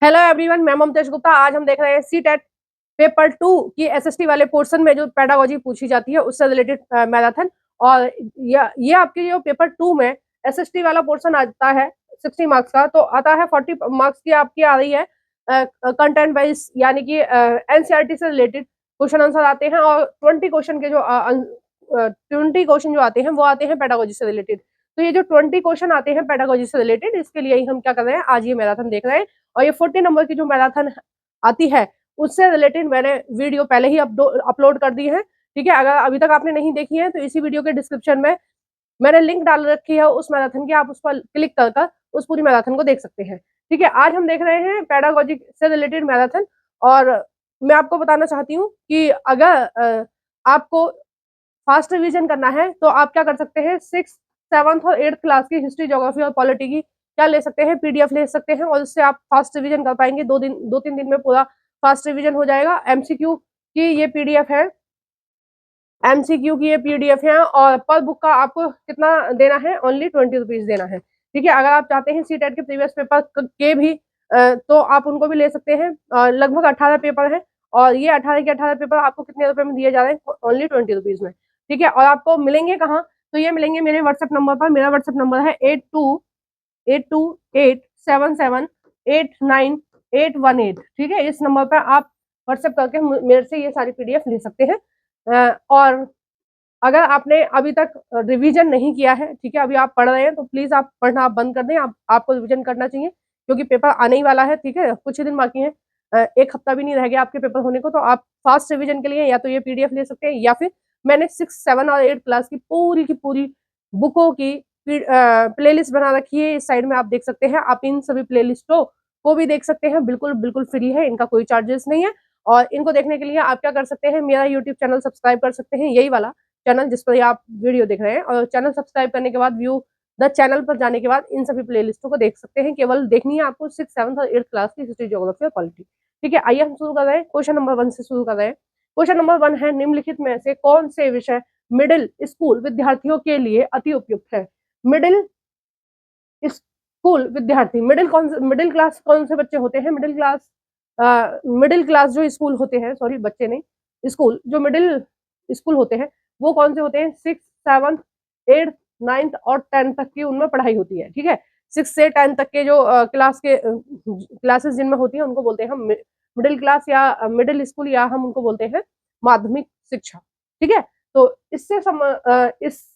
Hello everyone, मैं ममतेश गुप्ता। आज हम देख रहे हैं सीटेट पेपर 2 की एसएसटी वाले पोर्शन में जो पेडागोजी पूछी जाती है उससे रिलेटेड मैराथन। और ये आपके जो पेपर 2 में एसएसटी वाला पोर्शन आता है 60 मार्क्स का, तो आता है 40 मार्क्स की आपकी आ रही है कंटेंट वाइज, यानी कि एनसीईआरटी से रिलेटेड क्वेश्चन आंसर आते हैं। और 20 क्वेश्चन के जो 20 क्वेश्चन जो आते हैं वो आते हैं पेडागोजी से रिलेटेड। तो ये जो 20 क्वेश्चन आते हैं पेडागोजी से रिलेटेड, इसके लिए ही हम क्या कर रहे हैं, आज ये मैराथन देख रहे हैं। और ये 40 नंबर की जो मैराथन आती है उससे रिलेटेड मैंने वीडियो पहले ही अपलोड कर दी है। ठीक है, अगर अभी तक आपने नहीं देखी है तो इसी वीडियो के डिस्क्रिप्शन में मैंने लिंक डाल रखी है उस मैराथन की, आप उस पर क्लिक कर उस पूरी मैराथन को देख सकते हैं। ठीक है, आज हम देख रहे हैं पेडागोजी से रिलेटेड मैराथन। और मैं आपको बताना चाहती हूँ कि अगर आपको फास्ट रिवीजन करना है तो आप क्या कर सकते हैं, 6, 7th और 8th क्लास की हिस्ट्री, ज्योग्राफी और पॉलिटी की क्या ले सकते हैं, पीडीएफ ले सकते हैं, और उससे आप फास्ट रिवीजन कर पाएंगे। 2-3 दिन में पूरा फास्ट रिवीजन हो जाएगा। एमसीक्यू की ये पीडीएफ है, एमसीक्यू की ये पीडीएफ है। और पर बुक का आपको कितना देना है, ओनली 20 रुपीज देना है। ठीक है, अगर आप चाहते हैं सीटेट के प्रीवियस पेपर के भी तो आप उनको भी ले सकते हैं। लगभग 18 पेपर है, और ये 18 के 18 पेपर आपको कितने रुपए में दिए जा रहे हैं, ओनली 20 रुपीज में। ठीक है, और आपको मिलेंगे कहाँ, तो ये मिलेंगे मेरे व्हाट्सएप नंबर पर। मेरा व्हाट्सएप नंबर है 828287789818। ठीक है, इस नंबर पर आप व्हाट्सएप करके मेरे से ये सारी पीडीएफ ले सकते हैं। और अगर आपने अभी तक रिवीजन नहीं किया है, ठीक है, अभी आप पढ़ रहे हैं, तो प्लीज आप पढ़ना आप बंद कर दें। आपको रिवीजन करना चाहिए, क्योंकि पेपर आने ही वाला है। ठीक है, कुछ ही दिन बाकी है, एक हफ्ता भी नहीं रह गया आपके पेपर होने को। तो आप फास्ट रिवीजन के लिए या तो ये पीडीएफ ले सकते हैं, या फिर मैंने 6, 7 और 8 क्लास की पूरी बुकों की प्लेलिस्ट बना रखी है। इस साइड में आप देख सकते हैं, आप इन सभी प्लेलिस्टों को भी देख सकते हैं। बिल्कुल बिल्कुल फ्री है, इनका कोई चार्जेस नहीं है। और इनको देखने के लिए आप क्या कर सकते हैं, मेरा यूट्यूब चैनल सब्सक्राइब कर सकते हैं, यही वाला चैनल जिस पर आप वीडियो देख रहे हैं। और चैनल सब्सक्राइब करने के बाद व्यू द चैनल पर जाने के बाद इन सभी प्लेलिस्टों को देख सकते हैं। केवल देखनी है आपको 6, 7 और 8 क्लास की हिस्ट्री, ज्योग्राफी और पॉलिटी। ठीक है, आइए हम शुरू कर रहे हैं। क्वेश्चन नंबर 1 से शुरू कर रहे हैं। क्वेश्चन नंबर 1 है, निम्नलिखित में से कौन से विषय मिडिल स्कूल विद्यार्थियों के लिए अति उपयुक्त है। मिडिल स्कूल विद्यार्थी, मिडिल क्लास कौन से बच्चे होते हैं, मिडिल क्लास जो स्कूल होते हैं, सॉरी बच्चे नहीं, स्कूल जो मिडिल स्कूल होते हैं वो कौन से होते हैं, 6, 7, 8, 9th और 10th तक की उनमें पढ़ाई होती है। ठीक है, 6 से 10 तक के जो क्लासेस जिनमें होती है उनको बोलते हैं हम मिडिल क्लास या मिडिल स्कूल, या हम उनको बोलते हैं माध्यमिक शिक्षा। ठीक है, तो इस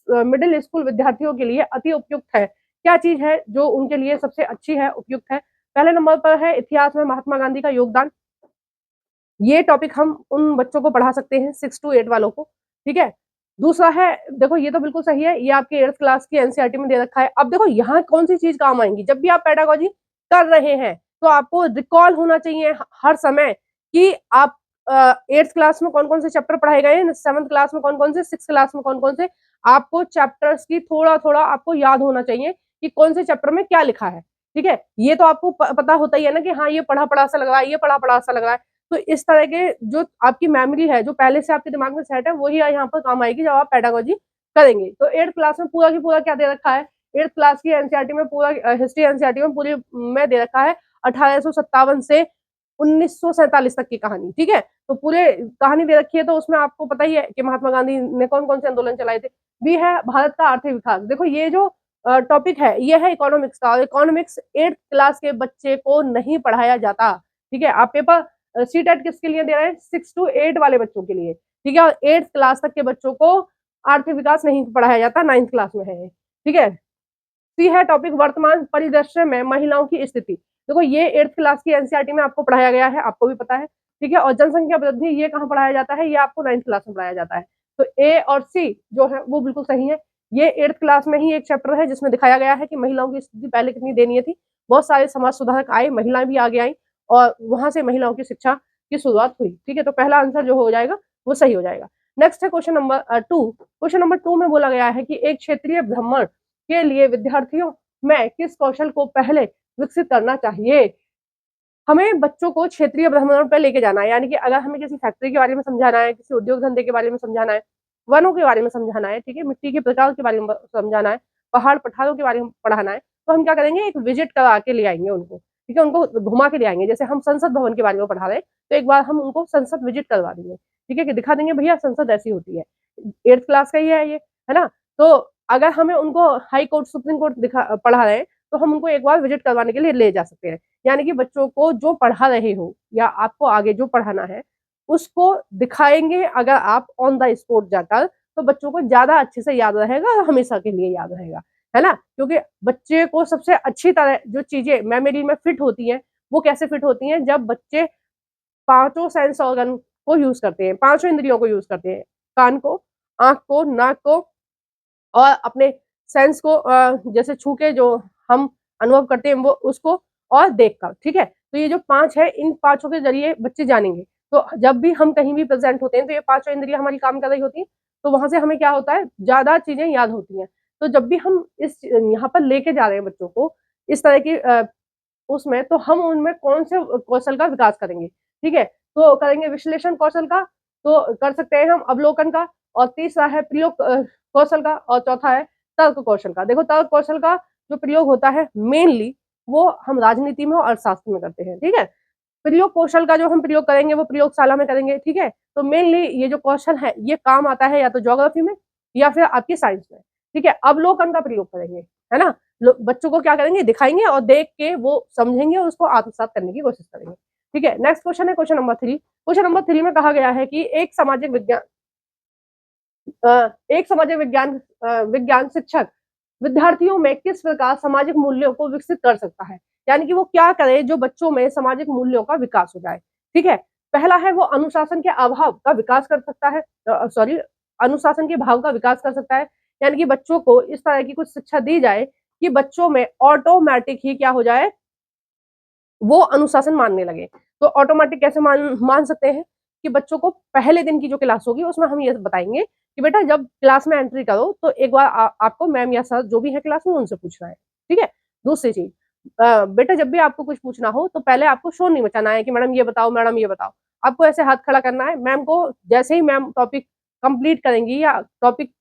मिडिल स्कूल विद्यार्थियों के लिए अति उपयुक्त है। क्या चीज है जो उनके लिए सबसे अच्छी है, उपयुक्त है। पहले नंबर पर है इतिहास में महात्मा गांधी का योगदान। ये टॉपिक हम उन बच्चों को पढ़ा सकते हैं 6 to 8 वालों को। ठीक है, दूसरा है, देखो ये तो बिल्कुल सही है, ये आपके 8th क्लास की एनसीईआरटी में दे रखा है। अब देखो यहाँ कौन सी चीज काम आएंगी, जब भी आप पेडागोजी कर रहे हैं तो आपको रिकॉल होना चाहिए हर समय कि आप 8th क्लास में कौन कौन से चैप्टर पढ़ाए गए हैं, 7th क्लास में कौन कौन से, 6th क्लास में कौन कौन से। आपको चैप्टर्स की थोड़ा थोड़ा आपको याद होना चाहिए कि कौन से चैप्टर में क्या लिखा है। ठीक है, ये तो आपको पता होता ही है ना कि हाँ ये पढ़ा पढ़ा सा लग रहा है, ये पढ़ा पढ़ा सा लग रहा है। तो इस तरह के जो आपकी मेमोरी है, जो पहले से आपके दिमाग में सेट है, वही यहाँ पर काम आएगी जब आप पेडागोजी करेंगे। तो 8th क्लास में पूरा की पूरा क्या दे रखा है, 8th क्लास की एनसीईआरटी में पूरा हिस्ट्री एनसीईआरटी में पूरी में दे रखा है 1857 से 1947 तक की कहानी। ठीक है, तो पूरे कहानी दे रखी है, तो उसमें आपको पता ही है कि महात्मा गांधी ने कौन कौन से आंदोलन चलाए थे। भी है भारत का आर्थिक विकास। देखो ये जो टॉपिक है ये है इकोनॉमिक्स का, और इकोनॉमिक्स 8th क्लास के बच्चे को नहीं पढ़ाया जाता। ठीक है, आप पेपर सीटेट किसके लिए दे रहे हैं, 6 to 8 वाले बच्चों के लिए। ठीक है, और 8th क्लास तक के बच्चों को आर्थिक विकास नहीं पढ़ाया जाता, 9th क्लास में है। ठीक है, सी है टॉपिक वर्तमान परिदृश्य में महिलाओं की स्थिति। देखो ये 8th क्लास की एनसीईआरटी में आपको पढ़ाया गया है, आपको भी पता है। ठीक है, और जनसंख्या वृद्धि ये कहाँ पढ़ाया जाता है, ये आपको 9th क्लास में पढ़ाया जाता है। तो ए और सी जो है वो बिल्कुल सही है। ये 8th क्लास में ही एक चैप्टर है जिसमें दिखाया गया है कि महिलाओं की स्थिति पहले कितनी दयनीय थी। बहुत सारे समाज सुधारक आए, महिलाएं भी आगे आई, और वहां से महिलाओं की शिक्षा की शुरुआत हुई। ठीक है, तो पहला आंसर जो हो जाएगा वो सही हो जाएगा। नेक्स्ट है क्वेश्चन नंबर 2। क्वेश्चन नंबर 2 में बोला गया है कि एक क्षेत्रीय भ्रमण के लिए विद्यार्थियों में किस कौशल को पहले विकसित करना चाहिए। हमें बच्चों को क्षेत्रीय भ्रमण पर लेके जाना है, यानी कि अगर हमें किसी फैक्ट्री के बारे में समझाना है, किसी उद्योग धंधे के बारे में समझाना है, वनों के बारे में समझाना है, ठीक है, मिट्टी के प्रकार के बारे में समझाना है, पहाड़ पठारों के बारे में पढ़ाना है, तो हम क्या करेंगे, एक विजिट करा के ले आएंगे उनको। ठीक है, उनको घुमा के ले आएंगे। जैसे हम संसद भवन के बारे में पढ़ा रहे हैं, तो एक बार हम उनको संसद विजिट करवा देंगे, ठीक है, कि दिखा देंगे भैया संसद ऐसी होती है, 8th क्लास का ही है ये, है ना। तो अगर हमें उनको हाई कोर्ट, सुप्रीम कोर्ट पढ़ा रहे हैं, तो हम उनको एक बार विजिट करवाने के लिए ले जा सकते हैं। यानी कि बच्चों को जो पढ़ा रहे हो या आपको आगे जो पढ़ाना है उसको दिखाएंगे अगर आप ऑन द स्पॉट जाकर, तो बच्चों को ज्यादा अच्छे से याद रहेगा और हमेशा के लिए याद रहेगा, है ना। क्योंकि बच्चे को सबसे अच्छी तरह जो चीजें मेमोरी में फिट होती हैं, वो कैसे फिट होती हैं, जब बच्चे पांचों सेंस ऑर्गन को यूज करते हैं, पांचों इंद्रियों को यूज करते हैं, कान को, आंख को, नाक को और अपने सेंस को, जैसे छू के जो हम अनुभव करते हैं वो उसको, और देख कर, ठीक है। तो ये जो 5 है, इन पांचों के जरिए बच्चे जानेंगे। तो जब भी हम कहीं भी प्रेजेंट होते हैं तो ये पांचों इंद्रियां हमारी काम कर रही होती हैं, तो वहां से हमें क्या होता है, ज्यादा चीजें याद होती हैं। तो जब भी हम इस यहाँ पर लेके जा रहे हैं बच्चों को इस तरह की उसमें, तो हम उनमें कौन से कौशल का विकास करेंगे, ठीक है। तो करेंगे विश्लेषण कौशल का, तो कर सकते हैं हम अवलोकन का, और तीसरा है प्रयोग कौशल का, और चौथा है तर्क कौशल का। देखो तर्क कौशल का जो प्रयोग होता है मेनली वो हम राजनीति में और अर्थशास्त्र में करते हैं, ठीक है। प्रयोग कौशल का जो हम प्रयोग करेंगे वो प्रयोगशाला में करेंगे, ठीक है। तो मेनली ये जो कौशल है ये काम आता है या तो ज्योग्राफी में या फिर आपकी साइंस में, ठीक है। अवलोकन का प्रयोग करेंगे, है ना। बच्चों को क्या करेंगे, दिखाएंगे और देख के वो समझेंगे और उसको आत्मसात करने की कोशिश करेंगे, ठीक है। नेक्स्ट क्वेश्चन है क्वेश्चन नंबर 3। क्वेश्चन नंबर 3 में कहा गया है कि एक सामाजिक विज्ञान शिक्षक विद्यार्थियों में किस प्रकार सामाजिक मूल्यों को विकसित कर सकता है। यानी कि वो क्या करे जो बच्चों में सामाजिक मूल्यों का विकास हो जाए, ठीक है। पहला है वो अनुशासन के अभाव का विकास कर सकता है, सॉरी, अनुशासन के भाव का विकास कर सकता है। यानी कि बच्चों को इस तरह की कुछ शिक्षा दी जाए कि बच्चों में ऑटोमेटिक ही क्या हो जाए, वो अनुशासन मानने लगे। तो ऑटोमेटिक कैसे मान सकते हैं कि बच्चों को पहले दिन की जो क्लास होगी उसमें हम ये बताएंगे कि बेटा जब क्लास में एंट्री करो तो एक बार आपको मैम या सर जो भी है क्लास में उनसे पूछना है, ठीक है। दूसरी चीज, बेटा जब भी आपको कुछ पूछना हो तो पहले आपको शोर नहीं मचाना है कि मैडम ये बताओ, मैडम ये बताओ। आपको ऐसे हाथ खड़ा करना है, मैम को जैसे ही मैम टॉपिक कंप्लीट करेंगी या टॉपिक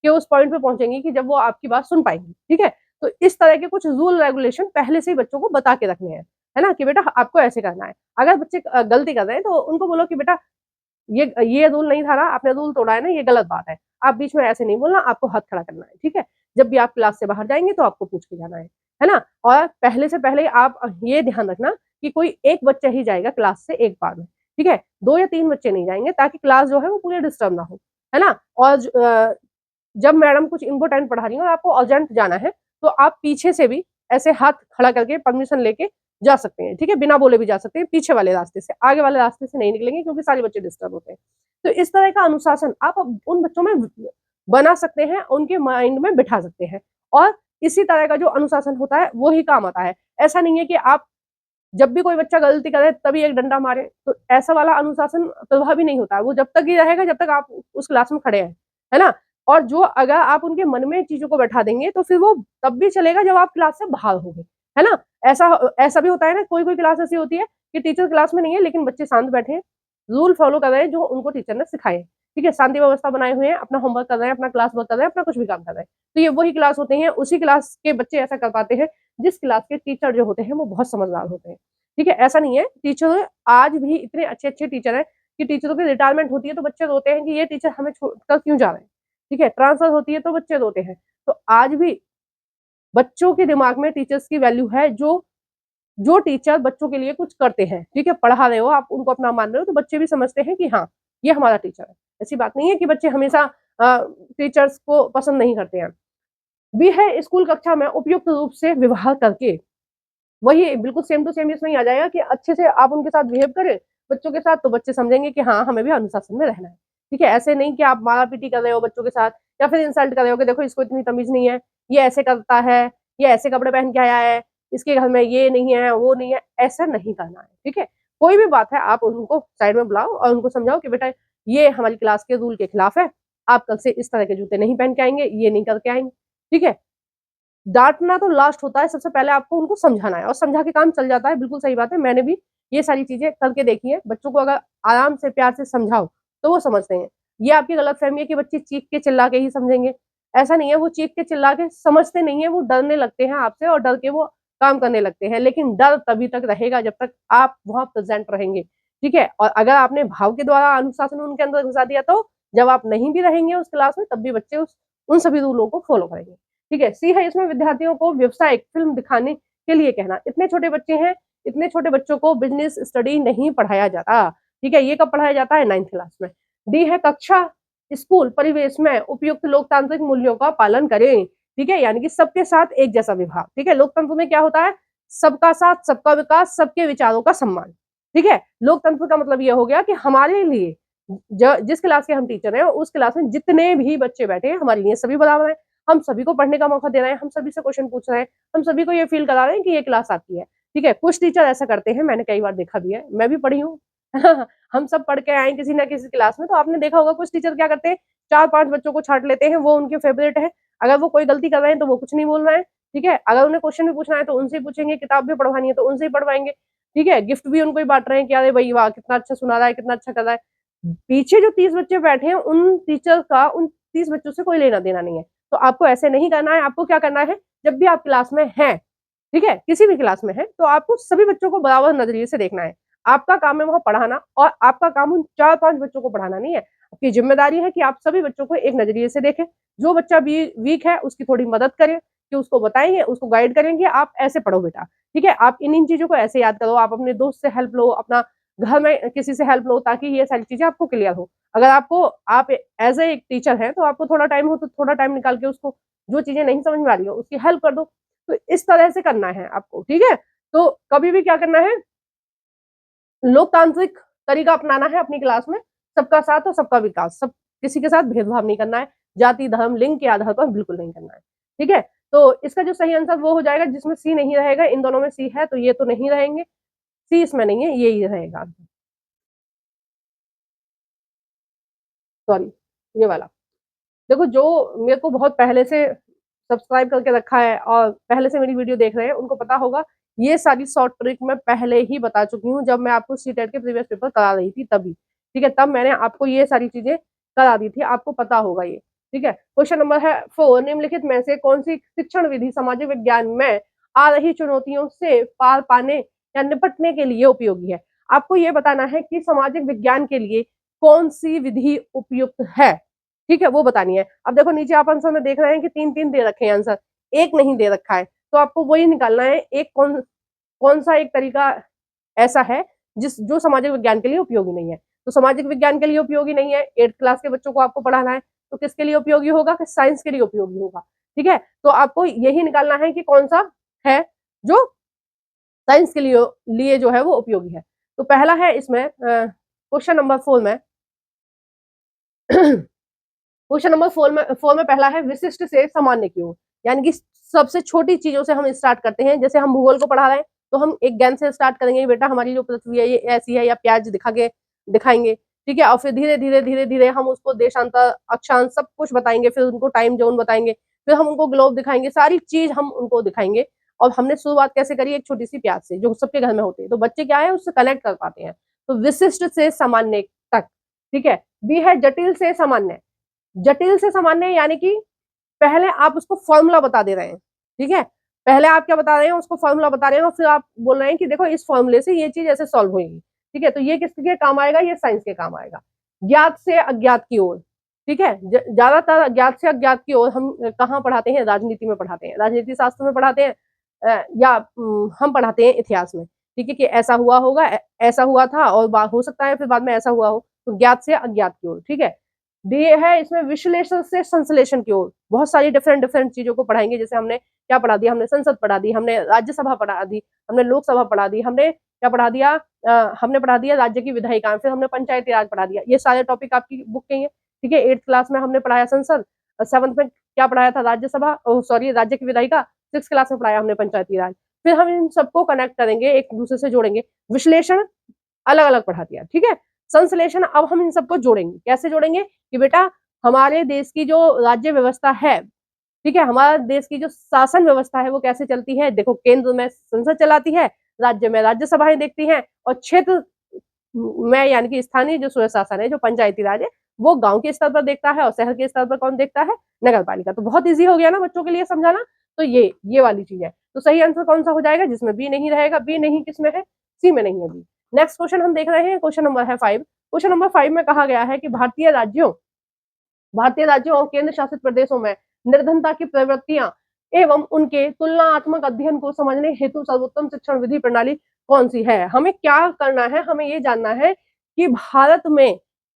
के उस पॉइंट पे पहुंचेंगी कि जब वो आपकी बात सुन पाएंगी, ठीक है। तो इस तरह के कुछ रूल रेगुलेशन पहले से ही बच्चों को बता के रखने हैं, है ना, कि बेटा आपको ऐसे करना है। अगर बच्चे गलती कर रहे हैं तो उनको बोलो कि बेटा ये रूल नहीं था ना, आपने रूल तोड़ा है ना, ये गलत बात है। आप बीच में ऐसे नहीं बोलना, आपको हाथ खड़ा करना है, ठीक है। जब भी आप क्लास से बाहर जाएंगे तो आपको पूछ के जाना है ना। और पहले से पहले आप ये ध्यान रखना कि कोई एक बच्चा ही जाएगा क्लास से एक बार में, ठीक है। 2 या 3 बच्चे नहीं जाएंगे ताकि क्लास जो है वो पूरी डिस्टर्ब ना हो, है ना। और जब मैडम कुछ इम्पोर्टेंट पढ़ा रही है और आपको अर्जेंट जाना है तो आप पीछे से भी ऐसे हाथ खड़ा करके परमिशन लेके जा सकते हैं, ठीक है। बिना बोले भी जा सकते हैं, पीछे वाले रास्ते से, आगे वाले रास्ते से नहीं निकलेंगे क्योंकि सारे बच्चे डिस्टर्ब होते हैं। तो इस तरह का अनुशासन आप उन बच्चों में बना सकते हैं, उनके माइंड में बिठा सकते हैं। और इसी तरह का जो अनुशासन होता है वो ही काम आता है। ऐसा नहीं है कि आप जब भी कोई बच्चा गलती करे तभी एक डंडा मारे, तो ऐसा वाला अनुशासन प्रभावी नहीं होता है। वो जब तक ही रहेगा जब तक आप उस क्लास में खड़े हैं, है ना। और जो अगर आप उनके मन में चीजों को बैठा देंगे तो फिर वो तब भी चलेगा जब आप क्लास से बाहर होंगे, है ना। ऐसा ऐसा भी होता है ना, कोई कोई क्लास ऐसी होती है कि टीचर क्लास में नहीं है लेकिन बच्चे शांत बैठे हैं, रूल फॉलो कर रहे हैं जो उनको टीचर ने सिखाए हैं, ठीक है। शांति व्यवस्था बनाए हुए हैं, अपना होमवर्क कर रहे हैं, अपना क्लास वर्क कर रहे हैं, अपना कुछ भी काम कर रहे हैं। तो ये वही क्लास होते हैं, उसी क्लास के बच्चे ऐसा कर पाते हैं जिस क्लास के टीचर जो होते हैं वो बहुत समझदार होते हैं, ठीक है। ऐसा नहीं है, टीचर आज भी इतने अच्छे अच्छे टीचर हैं कि टीचरों की रिटायरमेंट होती है तो बच्चे रोते हैं कि ये टीचर हमें छोड़कर क्यों जा रहे हैं, ठीक है। ट्रांसफर होती है तो बच्चे रोते हैं। तो आज भी बच्चों के दिमाग में टीचर्स की वैल्यू है, जो जो टीचर बच्चों के लिए कुछ करते हैं, ठीक है। पढ़ा रहे हो आप, उनको अपना मान रहे हो, तो बच्चे भी समझते हैं कि हाँ ये हमारा टीचर है। ऐसी बात नहीं है कि बच्चे हमेशा टीचर्स को पसंद नहीं करते हैं। भी है स्कूल कक्षा में उपयुक्त रूप से व्यवहार करके, वही बिल्कुल सेम टू सेम इसमें ही आ जाएगा कि अच्छे से आप उनके साथ बिहेव करें बच्चों के साथ, तो बच्चे समझेंगे कि हाँ हमें भी अनुशासन में रहना है, ठीक है। ऐसे नहीं कि आप मारा पीटी कर रहे हो बच्चों के साथ या फिर इंसल्ट कर रहे हो कि देखो इसको इतनी तमीज नहीं है, ये ऐसे करता है, ये ऐसे कपड़े पहन के आया है, इसके घर में ये नहीं है वो नहीं है, ऐसा नहीं करना है, ठीक है। कोई भी बात है आप उनको साइड में बुलाओ और उनको समझाओ कि बेटा ये हमारी क्लास के रूल के खिलाफ है, आप कल से इस तरह के जूते नहीं पहन के आएंगे, ये नहीं करके आएंगे, ठीक है। डाँटना तो लास्ट होता है, सबसे पहले आपको उनको समझाना है और समझा के काम चल जाता है, बिल्कुल सही बात है। मैंने भी ये सारी चीज़ें करके देखी है। बच्चों को अगर आराम से, प्यार से समझाओ, तो वो समझते हैं। ये आपकी गलतफ़हमी है कि बच्चे चीख के, चिल्ला के ही समझेंगे। ऐसा नहीं है, वो चीख के, चिल्ला के समझते नहीं है, वो डरने लगते हैं आपसे और डर के वो काम करने लगते हैं, लेकिन डर तभी तक रहेगा जब तक आप वहां प्रेजेंट रहेंगे, ठीक है। और अगर आपने भाव के द्वारा अनुशासन उनके अंदर घुसा दिया, तो जब आप नहीं भी रहेंगे उस क्लास में, तब भी बच्चे उन सभी रूलों को फॉलो करेंगे, ठीक है। सी है इसमें विद्यार्थियों को व्यावसायिक फिल्म दिखाने के लिए कहना। इतने छोटे बच्चे हैं, इतने छोटे बच्चों को बिजनेस स्टडी नहीं पढ़ाया जाता, ठीक है। ये कब पढ़ाया जाता है? 9th क्लास में। डी है कक्षा स्कूल परिवेश में उपयुक्त लोकतांत्रिक मूल्यों का पालन करें, ठीक है, यानी कि सबके साथ एक जैसा व्यवहार, ठीक है। लोकतंत्र में क्या होता है? सबका साथ, सबका विकास, सबके विचारों का सम्मान, ठीक है। लोकतंत्र का मतलब ये हो गया कि हमारे लिए जिस क्लास के हम टीचर हैं, उस क्लास में जितने भी बच्चे बैठे हैं, हमारे लिए सभी बराबर हैं। हम सभी को पढ़ने का मौका दे रहे हैं, हम सभी से क्वेश्चन पूछ रहे हैं, हम सभी को ये फील करा रहे हैं कि ये क्लास आपकी है, ठीक है। कुछ टीचर ऐसा करते हैं, मैंने कई बार देखा भी है, मैं भी पढ़ी हूँ हम सब पढ़ के आए किसी ना किसी क्लास में, तो आपने देखा होगा कुछ टीचर क्या करते हैं, 4-5 बच्चों को छांट लेते हैं, वो उनके फेवरेट है। अगर वो कोई गलती कर रहे हैं तो वो कुछ नहीं बोल रहे हैं, ठीक है। अगर उन्हें क्वेश्चन भी पूछना है तो उनसे ही पूछेंगे, किताब भी पढ़वानी है तो उनसे ही पढ़वाएंगे, ठीक है। गिफ्ट भी उनको ही बांट रहे हैं कि अरे भाई वाह, कितना अच्छा सुना रहा है, कितना अच्छा कर रहा है। पीछे जो 30 बच्चे बैठे हैं, उन टीचर का उन 30 बच्चों से कोई लेना देना नहीं है। तो आपको ऐसे नहीं करना है। आपको क्या करना है, जब भी आप क्लास में हैं, ठीक है, किसी भी क्लास में है, तो आपको सभी बच्चों को बराबर नजरिए से देखना है। आपका काम है वहां पढ़ाना, और आपका काम उन 4-5 बच्चों को पढ़ाना नहीं है। आपकी जिम्मेदारी है कि आप सभी बच्चों को एक नजरिए से देखें। जो बच्चा वीक है उसकी थोड़ी मदद करें, कि उसको बताएंगे, उसको गाइड करेंगे, आप ऐसे पढ़ो बेटा, ठीक है। आप इन चीजों को ऐसे याद करो, आप अपने दोस्त से हेल्प लो, अपना घर में किसी से हेल्प लो, ताकि ये सारी चीजें आपको क्लियर हो। अगर आप एज ए एक टीचर है, तो आपको थोड़ा टाइम हो तो थोड़ा टाइम निकाल के उसको जो चीजें नहीं समझ में आ रही हो उसकी हेल्प कर दो। तो इस तरह से करना है आपको, ठीक है। तो कभी भी क्या करना है, लोकतांत्रिक तरीका अपनाना है अपनी क्लास में। सबका साथ और सबका विकास, सब किसी के साथ भेदभाव नहीं करना है, जाति धर्म लिंग के आधार पर बिल्कुल नहीं करना है, ठीक है। तो इसका जो सही आंसर वो हो जाएगा जिसमें सी नहीं रहेगा। इन दोनों में सी है तो ये तो नहीं रहेंगे, सी इसमें नहीं है, ये ही रहेगा, सॉरी, ये वाला। देखो, जो मेरे को बहुत पहले से सब्सक्राइब करके रखा है और पहले से मेरी वीडियो देख रहे हैं, उनको पता होगा ये सारी शॉर्ट ट्रिक मैं पहले ही बता चुकी हूँ, जब मैं आपको सीटेट के प्रीवियस पेपर करा रही थी तभी, ठीक है। तब मैंने आपको ये सारी चीजें करा दी थी, आपको पता होगा ये, ठीक है। क्वेश्चन नंबर है 4, निम्नलिखित में से कौन सी शिक्षण विधि सामाजिक विज्ञान में आ रही चुनौतियों से पार पाने या निपटने के लिए उपयोगी है। आपको ये बताना है कि सामाजिक विज्ञान के लिए कौन सी विधि उपयुक्त है, ठीक है, वो बतानी है। अब देखो नीचे आप आंसर में देख रहे हैं कि 3-3 दे रखे हैं आंसर, एक नहीं दे रखा है, तो आपको वही निकालना है एक कौन सा एक तरीका ऐसा है जो सामाजिक विज्ञान के लिए उपयोगी नहीं है। तो सामाजिक विज्ञान के लिए उपयोगी नहीं है, 8th क्लास के बच्चों को आपको पढ़ाना है, तो किसके लिए उपयोगी होगा? कि साइंस के लिए उपयोगी होगा, ठीक है। तो आपको यही निकालना है कि कौन सा है जो साइंस के लिए जो है वो उपयोगी है। तो पहला है इसमें क्वेश्चन नंबर 4 में क्वेश्चन नंबर 4 में पहला है विशिष्ट से सामान्य की ओर, यानी कि सबसे छोटी चीजों से हम स्टार्ट करते हैं। जैसे हम भूगोल को पढ़ा रहे हैं तो हम एक गेंद से स्टार्ट करेंगे, बेटा हमारी जो पृथ्वी है ये ऐसी है, या प्याज दिखाएंगे, ठीक है। और फिर धीरे धीरे धीरे धीरे हम उसको देशांतर अक्षांश सब कुछ बताएंगे, फिर उनको टाइम जोन बताएंगे, फिर हम उनको ग्लोब दिखाएंगे, सारी चीज हम उनको दिखाएंगे। और हमने शुरुआत कैसे करी? एक छोटी सी प्याज से, जो सबके घर में होती है, तो बच्चे क्या है उससे कनेक्ट कर पाते हैं। तो विशिष्ट से सामान्य तक, ठीक है। बी है जटिल से सामान्य। जटिल से सामान्य यानी कि पहले आप उसको फॉर्मूला बता दे रहे हैं, ठीक है। पहले आप क्या बता रहे हैं? उसको फॉर्मूला बता रहे हैं, और फिर आप बोल रहे हैं कि देखो इस फॉर्मूले से ये चीज ऐसे सॉल्व होगी, ठीक है। तो ये किसके काम आएगा? ये साइंस के काम आएगा। ज्ञात से अज्ञात की ओर, ठीक है। ज्यादातर अज्ञात से अज्ञात की ओर हम कहाँ पढ़ाते हैं? राजनीति में पढ़ाते हैं, राजनीति शास्त्र में पढ़ाते हैं, या हम पढ़ाते हैं इतिहास में, ठीक है, कि ऐसा हुआ होगा, ऐसा हुआ था, और हो सकता है फिर बाद में ऐसा हुआ हो। तो ज्ञात से अज्ञात की ओर, ठीक है। डी है इसमें विश्लेषण से संश्लेषण की ओर। बहुत सारी डिफरेंट डिफरेंट चीजों को पढ़ाएंगे। जैसे हमने क्या पढ़ा दिया? हमने संसद पढ़ा दी, हमने राज्यसभा पढ़ा दी, हमने लोकसभा पढ़ा दी, हमने क्या पढ़ा दिया? हमने पढ़ा दिया राज्य की विधायिका, फिर हमने पंचायती राज पढ़ा दिया। ये सारे टॉपिक आपकी बुक के हैं, ठीक है। 8th क्लास में हमने पढ़ाया संसद, 7th में क्या पढ़ाया था? राज्यसभा, सॉरी राज्य की विधायिका, 6th क्लास में पढ़ाया हमने पंचायती राज। फिर हम इन सबको कनेक्ट करेंगे, एक दूसरे से जोड़ेंगे। विश्लेषण अलग अलग पढ़ा दिया, ठीक है। संश्लेषण अब हम इन सबको जोड़ेंगे। कैसे जोड़ेंगे? कि बेटा हमारे देश की जो राज्य व्यवस्था है, ठीक है, हमारे देश की जो शासन व्यवस्था है वो कैसे चलती है? देखो, केंद्र में संसद चलाती है, राज्य में राज्यसभाएं देखती हैं, और क्षेत्र में यानी कि स्थानीय जो स्वशासन है, जो पंचायती राज है, वो गांव के स्तर पर देखता है, और शहर के स्तर पर कौन देखता है? नगर पालिका। तो बहुत ईजी हो गया ना बच्चों के लिए समझाना। तो ये वाली चीज है। तो सही आंसर कौन सा हो जाएगा, जिसमें बी नहीं रहेगा। बी नहीं किसमें है, सी में नहीं है बी। नेक्स्ट क्वेश्चन हम देख रहे हैं, क्वेश्चन नंबर है 5। क्वेश्चन नंबर 5 में कहा गया है कि भारतीय राज्यों और केंद्र शासित प्रदेशों में निर्धनता की प्रवृत्तियां एवं उनके तुलनात्मक अध्ययन को समझने हेतु सर्वोत्तम शिक्षण विधि प्रणाली कौन सी है। हमें क्या करना है, हमें ये जानना है कि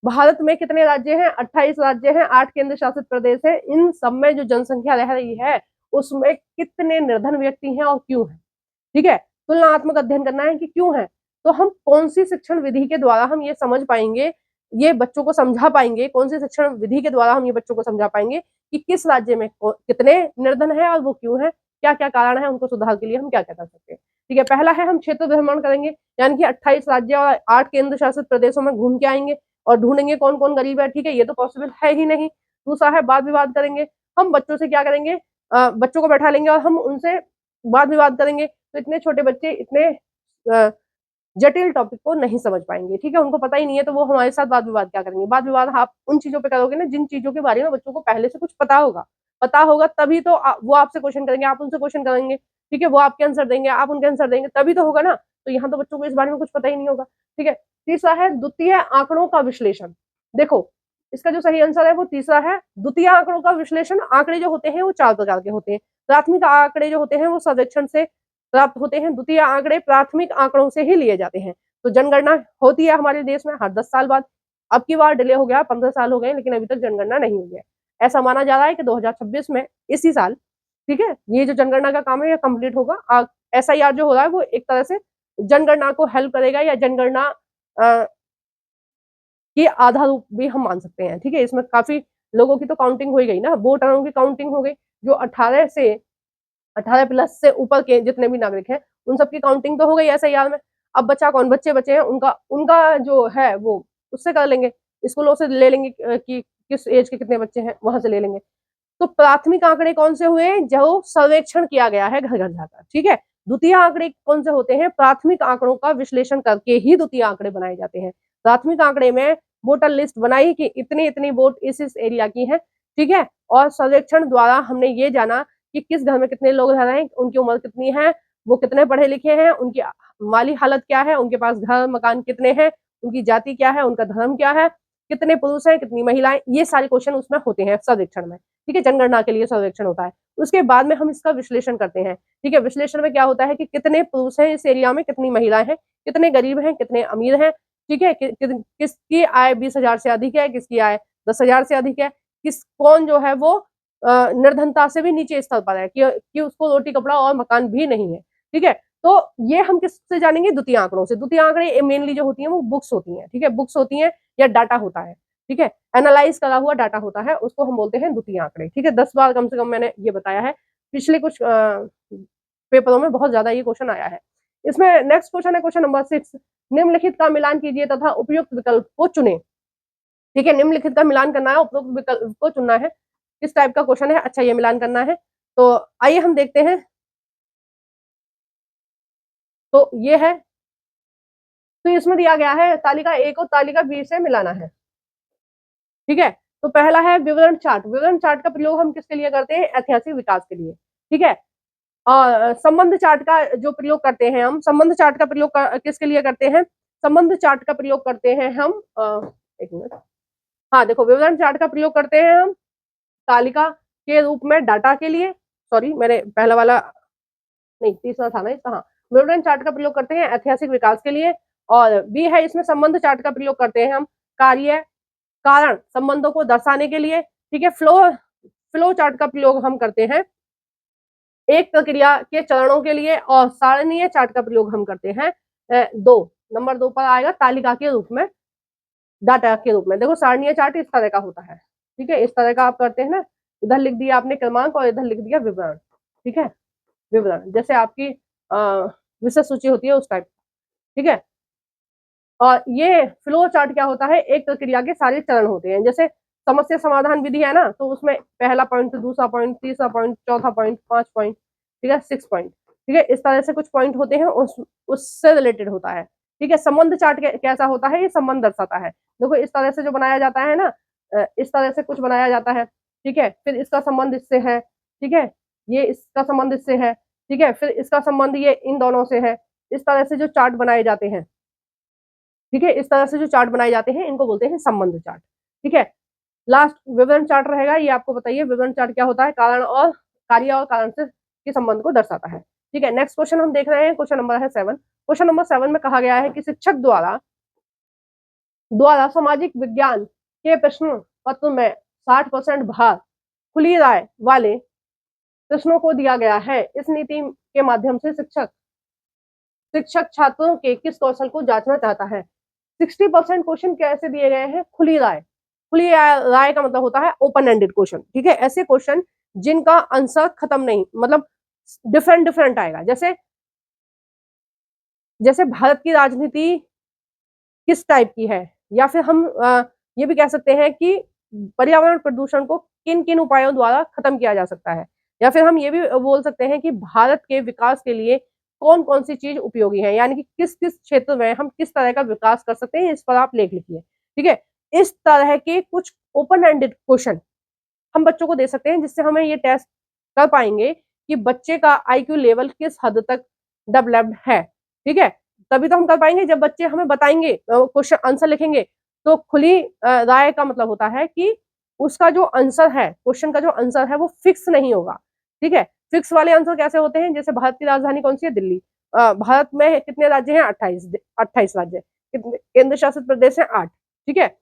भारत में कितने राज्य हैं, 28 राज्य हैं, 8 केंद्र शासित प्रदेश है। इन सब में जो जनसंख्या रह रही है उसमें कितने निर्धन व्यक्ति हैं और क्यों है। ठीक है, तुलनात्मक अध्ययन करना है कि क्यों है। तो हम कौन सी शिक्षण विधि के द्वारा हम ये समझ पाएंगे, ये बच्चों को समझा पाएंगे, कौन सी शिक्षण विधि के द्वारा हम ये बच्चों को समझा पाएंगे कि किस राज्य में कितने निर्धन है और वो क्यों है, क्या क्या कारण है, उनको सुधार के लिए हम क्या क्या कर सकते हैं। ठीक है, पहला है हम क्षेत्र भ्रमण करेंगे, यानी कि 28 राज्य और 8 केंद्र शासित प्रदेशों में घूम के आएंगे और ढूंढेंगे कौन कौन गरीब है। ठीक है, ये तो पॉसिबल है ही नहीं। दूसरा है वाद विवाद करेंगे, हम बच्चों से क्या करेंगे, बच्चों को बैठा लेंगे और हम उनसे वाद विवाद करेंगे। तो इतने छोटे बच्चे इतने जटिल टॉपिक को नहीं समझ पाएंगे। ठीक है, उनको पता ही नहीं है, तो वो हमारे साथ वाद विवाद क्या करेंगे। वाद विवाद आप उन चीजों पे करोगे ना जिन चीजों के बारे में बच्चों को पहले से कुछ पता होगा तभी तो वो आपसे क्वेश्चन करेंगे, आप उनसे क्वेश्चन करेंगे। ठीक है, वो आपके आंसर देंगे, आप उनके आंसर देंगे, तभी तो होगा ना। तो यहाँ तो बच्चों को इस बारे में कुछ पता ही नहीं होगा। ठीक है, तीसरा है द्वितीय आंकड़ों का विश्लेषण। देखो, इसका जो सही आंसर है वो तीसरा है, द्वितीय आंकड़ों का विश्लेषण। आंकड़े जो होते हैं वो 4 प्रकार के होते हैं। प्राथमिक आंकड़े जो होते हैं वो सर्वेक्षण से प्राप्त होते हैं। द्वितीय आंकड़े प्राथमिक आंकड़ों से ही लिए जाते हैं। तो जनगणना होती है हमारे देश में हर 10 साल बाद। अब की बार डिले हो गया, 15 साल हो गए, लेकिन अभी तक जनगणना नहीं हुई है। ऐसा माना जा रहा है कि 2026 में, इसी साल, ठीक है, ये जो जनगणना का काम है ये कंप्लीट होगा। SIR जो हो रहा है वो एक तरह से जनगणना को हेल्प करेगा, या जनगणना की आधा रूप भी हम मान सकते हैं। ठीक है, इसमें काफी लोगों की तो काउंटिंग हो गई ना, वोटरों की काउंटिंग हो गई, जो 18 प्लस से ऊपर के जितने भी नागरिक हैं उन सबकी काउंटिंग तो हो गई SIR में। अब बच्चा कौन, बच्चे बचे हैं, उनका जो है वो उससे कर लेंगे, स्कूलों से ले लेंगे कि किस एज के कितने बच्चे हैं, वहां से ले लेंगे। तो प्राथमिक आंकड़े कौन से हुए, जो सर्वेक्षण किया गया है घर घर जाकर। ठीक है, द्वितीय आंकड़े कौन से होते हैं, प्राथमिक आंकड़ों का विश्लेषण करके ही द्वितीय आंकड़े बनाए जाते हैं। प्राथमिक आंकड़े में वोटर लिस्ट बनाई कि इतनी इतनी वोट इस एरिया की है। ठीक है, और सर्वेक्षण द्वारा हमने ये जाना कि किस घर में कितने लोग रह रहे हैं, उनकी उम्र कितनी है, वो कितने पढ़े लिखे हैं, उनकी माली हालत क्या है, उनके पास घर मकान कितने हैं, उनकी जाति क्या है, उनका धर्म क्या है, कितने पुरुष हैं, कितनी महिलाएं, ये सारे क्वेश्चन उसमें होते हैं सर्वेक्षण में। ठीक है, जनगणना के लिए सर्वेक्षण होता है। उसके बाद में हम इसका विश्लेषण करते हैं। ठीक है, विश्लेषण में क्या होता है कि कितने पुरुष हैं इस एरिया में, कितनी महिलाएं हैं, कितने गरीब हैं, कितने अमीर हैं। ठीक है, किसकी आय 20,000 से अधिक है, किसकी आय 10,000 से अधिक है, कौन जो है वो निर्धनता से भी नीचे स्तर पर है कि उसको रोटी कपड़ा और मकान भी नहीं है। ठीक है, तो ये हम किससे जानेंगे, द्वितीय आंकड़ों से। द्वितीय आंकड़े मेनली जो होती है वो बुक्स होती हैं। ठीक है, बुक्स होती हैं या डाटा होता है। ठीक है, एनालाइज करा हुआ डाटा होता है, उसको हम बोलते हैं द्वितीय आंकड़े। ठीक है, 10 बार कम से कम मैंने ये बताया है, पिछले कुछ पेपरों में बहुत ज्यादा ये क्वेश्चन आया है। इसमें नेक्स्ट क्वेश्चन है क्वेश्चन नंबर 6, निम्नलिखित का मिलान कीजिए तथा उपयुक्त विकल्प को चुने। ठीक है, निम्नलिखित का मिलान करना है, उपयुक्त विकल्प को चुनना है। किस टाइप का क्वेश्चन है, अच्छा ये मिलान करना है। तो आइए हम देखते हैं। तो ये है, तो इसमें दिया गया है तालिका A को तालिका B से मिलाना है। ठीक है, तो पहला है विवरण चार्ट। विवरण चार्ट का प्रयोग हम किसके लिए करते हैं, ऐतिहासिक विकास के लिए। ठीक है, और संबंध चार्ट का जो प्रयोग करते हैं हम, संबंध चार्ट का प्रयोग किसके लिए करते हैं, संबंध चार्ट का प्रयोग करते हैं हम एक मिनट, हाँ देखो, विवरण चार्ट का प्रयोग करते हैं हम तालिका के रूप में डाटा के लिए। सॉरी, मैंने पहला वाला नहीं, तीसरा था ना इसका, हाँ। विवरण चार्ट का प्रयोग करते हैं ऐतिहासिक विकास के लिए। और बी है, इसमें संबंध चार्ट का प्रयोग करते हैं हम कार्य कारण संबंधों को दर्शाने के लिए। ठीक है, फ्लो चार्ट का प्रयोग हम करते हैं एक प्रक्रिया के चरणों के लिए। और सारणीय चार्ट का प्रयोग हम करते हैं नंबर 2 पर आएगा, तालिका के रूप में, डाटा के रूप में। देखो, सारणीय चार्ट इस तरह का होता है। ठीक है, इस तरह का आप करते हैं ना, इधर लिख दिया आपने क्रमांक और इधर लिख दिया विवरण। ठीक है, विवरण जैसे आपकी विषय सूची होती है उस टाइप। ठीक है, और ये फ्लो चार्ट क्या होता है, एक प्रक्रिया के सारे चरण होते हैं। जैसे समस्या समाधान विधि है ना, तो उसमें पहला पॉइंट, दूसरा पॉइंट, तीसरा पॉइंट, चौथा पॉइंट, 5 पॉइंट, ठीक है, 6 पॉइंट। ठीक है, इस तरह से कुछ पॉइंट होते हैं, उससे रिलेटेड होता है। ठीक है, संबंध चार्ट कैसा होता है, ये संबंध दर्शाता है। देखो, इस तरह से जो बनाया जाता है ना, इस तरह से कुछ बनाया जाता है। ठीक है, फिर इसका संबंध इससे है। ठीक है, ये इसका संबंध इससे है। ठीक है, फिर इसका संबंध ये इन दोनों से है। इस तरह से जो चार्ट बनाए जाते हैं, ठीक है, इस तरह से जो चार्ट बनाए जाते हैं इनको बोलते हैं संबंध चार्ट। ठीक है, लास्ट विवरण चार्ट रहेगा, ये आपको बताइए विवरण चार्ट क्या होता है, कारण और कार्य और कारण से के संबंध को दर्शाता है। ठीक है, नेक्स्ट क्वेश्चन हम देख रहे हैं, क्वेश्चन नंबर है 7। क्वेश्चन नंबर 7 में कहा गया है कि शिक्षक द्वारा सामाजिक विज्ञान के प्रश्न पत्र में 60% भार खुली राय वाले प्रश्नों को दिया गया है। इस नीति के माध्यम से शिक्षक छात्रों के किस कौशल को जांचना चाहता है। 60% क्वेश्चन कैसे दिए गए हैं, खुली राय। खुली राय का मतलब होता है ओपन एंडेड क्वेश्चन। ठीक है, ऐसे क्वेश्चन जिनका आंसर खत्म नहीं, मतलब डिफरेंट डिफरेंट आएगा। जैसे भारत की राजनीति किस टाइप की है, या फिर हम ये भी कह सकते हैं कि पर्यावरण प्रदूषण को किन किन उपायों द्वारा खत्म किया जा सकता है, या फिर हम ये भी बोल सकते हैं कि भारत के विकास के लिए कौन कौन सी चीज उपयोगी है, यानी कि किस किस क्षेत्र में हम किस तरह का विकास कर सकते हैं, इस पर आप लेख लिखिए। ठीक है, इस तरह के कुछ ओपन एंडेड क्वेश्चन हम बच्चों को दे सकते हैं, जिससे हमें ये टेस्ट कर पाएंगे कि बच्चे का आईक्यू लेवल किस हद तक डेवलप्ड है। ठीक है, तभी तो हम कर पाएंगे जब बच्चे हमें बताएंगे, क्वेश्चन आंसर लिखेंगे। तो खुली राय का मतलब होता है कि उसका जो आंसर है, क्वेश्चन का जो आंसर है वो फिक्स नहीं होगा। ठीक है, फिक्स वाले आंसर कैसे होते हैं, जैसे भारत की राजधानी कौन सी है, दिल्ली। भारत में कितने राज्य हैं, 28 राज्य। केंद्र शासित प्रदेश है 8। ठीक है,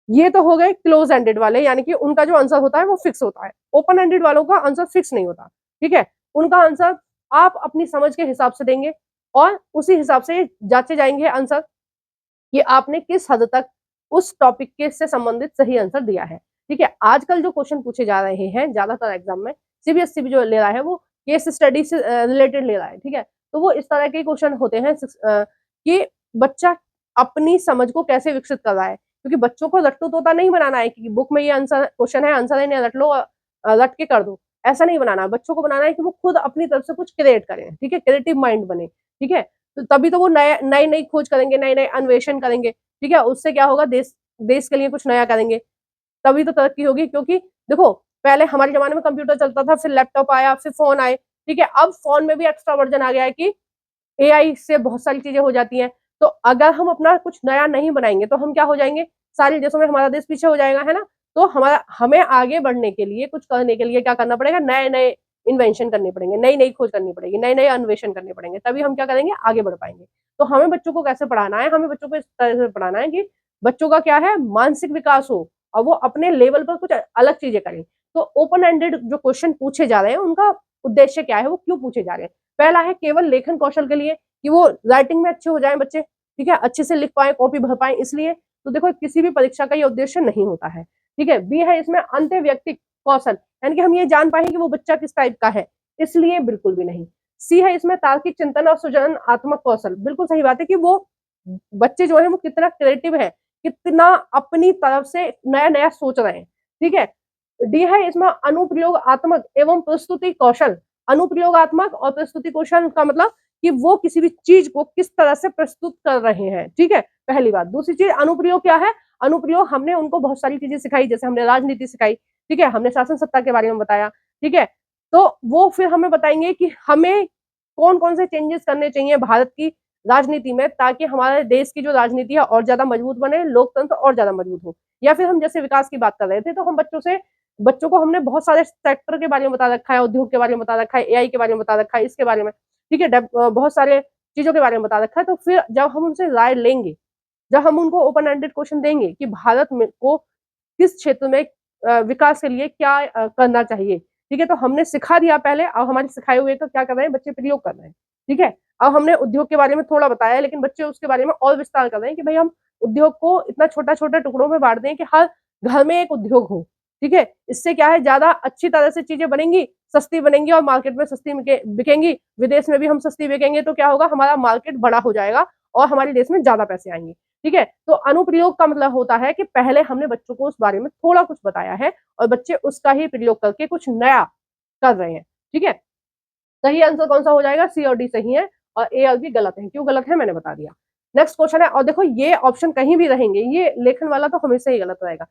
ये तो हो गए क्लोज एंडेड वाले, यानी कि उनका जो आंसर होता है वो फिक्स होता है। ओपन एंडेड वालों का आंसर फिक्स नहीं होता। ठीक है, उनका आंसर आप अपनी समझ के हिसाब से देंगे और उसी हिसाब से जांचे जाएंगे आंसर कि आपने किस हद तक उस टॉपिक के से संबंधित सही आंसर दिया है। ठीक है, आजकल जो क्वेश्चन पूछे जा रहे हैं ज्यादातर एग्जाम में, सीबीएसई भी जो ले रहा है वो केस स्टडी से रिलेटेड ले रहा है। ठीक है, तो वो इस तरह के क्वेश्चन होते हैं कि बच्चा अपनी समझ को कैसे विकसित कर रहा है, क्योंकि बच्चों को रट्टू तोता नहीं बनाना है कि बुक में ये आंसर क्वेश्चन है, आंसर है, रट लो, रट के कर दो। ऐसा नहीं बनाना है, बच्चों को बनाना है कि वो खुद अपनी तरफ से कुछ क्रिएट करें। ठीक है, क्रिएटिव माइंड बने। ठीक है, तो तभी तो वो नई नई खोज करेंगे, नए नए अन्वेषण करेंगे। ठीक है, उससे क्या होगा, देश देश के लिए कुछ नया करेंगे, तभी तो तरक्की होगी। क्योंकि देखो, पहले हमारे जमाने में कंप्यूटर चलता था, फिर लैपटॉप आया, फिर फोन आए। ठीक है, अब फोन में भी एक्स्ट्रा वर्जन आ गया है कि एआई से बहुत सारी चीजें हो जाती हैं। तो अगर हम अपना कुछ नया नहीं बनाएंगे तो हम क्या हो जाएंगे, सारे देशों में हमारा देश पीछे हो जाएगा, है ना। तो हमें आगे बढ़ने के लिए, कुछ करने के लिए क्या करना पड़ेगा, नए नए इन्वेंशन करने पड़ेंगे, नई नई खोज करनी पड़ेगी, नए नए अन्वेषण करने पड़ेंगे, तभी हम क्या करेंगे, आगे बढ़ पाएंगे। तो हमें बच्चों को कैसे पढ़ाना है, हमें बच्चों को इस तरह से पढ़ाना है कि बच्चों का क्या है, मानसिक विकास हो और वो अपने लेवल पर कुछ अलग चीजें करें। तो ओपन एंडेड जो क्वेश्चन पूछे जा रहे हैं उनका उद्देश्य क्या है, वो क्यों पूछे जा रहे हैं। पहला है केवल लेखन कौशल के लिए, कि वो राइटिंग में अच्छे हो जाएं बच्चे। ठीक है, अच्छे से लिख पाए, कॉपी भर पाए, इसलिए। तो देखो, किसी भी परीक्षा का ये उद्देश्य नहीं होता है। ठीक है, बी है इसमें अंत्य व्यक्तिक कौशल, यानी कि हम ये जान पाए कि वो बच्चा किस टाइप का है, इसलिए बिल्कुल भी नहीं। सी है इसमें तार्किक चिंतन और सृजनात्मक कौशल, बिल्कुल सही बात है कि वो बच्चे जो है वो कितना क्रिएटिव है, कितना अपनी तरफ से नया नया सोच रहे हैं। ठीक है, डी है इसमें अनुप्रयोगात्मक एवं प्रस्तुति कौशल। अनुप्रयोगात्मक और प्रस्तुति कौशल का मतलब कि वो किसी भी चीज को किस तरह से प्रस्तुत कर रहे हैं। ठीक है, पहली बात। दूसरी चीज अनुप्रयोग क्या है, अनुप्रयोग हमने उनको बहुत सारी चीजें सिखाई, जैसे हमने राजनीति सिखाई। ठीक है, हमने शासन सत्ता के बारे में बताया। ठीक है, तो वो फिर हमें बताएंगे कि हमें कौन कौन से चेंजेस करने चाहिए भारत की राजनीति में, ताकि हमारे देश की जो राजनीति है और ज्यादा मजबूत बने, लोकतंत्र और ज्यादा मजबूत हो। या फिर हम जैसे विकास की बात कर रहे थे, तो हम बच्चों को हमने बहुत सारे सेक्टर के बारे में बता रखा है, उद्योग के बारे में बता रखा है, एआई के बारे में बता रखा है, इसके बारे में। ठीक है, बहुत सारे चीजों के बारे में बता रखा है। तो फिर जब हम उनसे राय लेंगे, जब हम उनको ओपन एंडेड क्वेश्चन देंगे कि भारत में को किस क्षेत्र में विकास के लिए क्या करना चाहिए। ठीक है, तो हमने सिखा दिया पहले, अब हमारे सिखाए हुए का क्या कर रहे हैं बच्चे, प्रयोग कर रहे हैं। ठीक है, अब हमने उद्योग के बारे में थोड़ा बताया, लेकिन बच्चे उसके बारे में और विस्तार कर रहे हैं कि भाई हम उद्योग को इतना छोटा छोटा टुकड़ों में बांट दें कि हर घर में एक उद्योग हो। ठीक है, इससे क्या है, ज्यादा अच्छी तरह से चीजें बनेंगी, सस्ती बनेंगी और मार्केट में सस्ती बिकेंगी। विदेश में भी हम सस्ती बिकेंगे, तो क्या होगा, हमारा मार्केट बड़ा हो जाएगा और हमारे देश में ज्यादा पैसे आएंगे। ठीक है, तो अनुप्रयोग का मतलब होता है कि पहले हमने बच्चों को उस बारे में थोड़ा कुछ बताया है और बच्चे उसका ही प्रयोग करके कुछ नया कर रहे हैं। ठीक है, सही आंसर कौन सा हो जाएगा, सी और डी सही है और ए और बी गलत है। क्यों गलत है मैंने बता दिया। नेक्स्ट क्वेश्चन है, और देखो ये ऑप्शन कहीं भी रहेंगे, ये लेखन वाला तो हमेशा ही गलत रहेगा।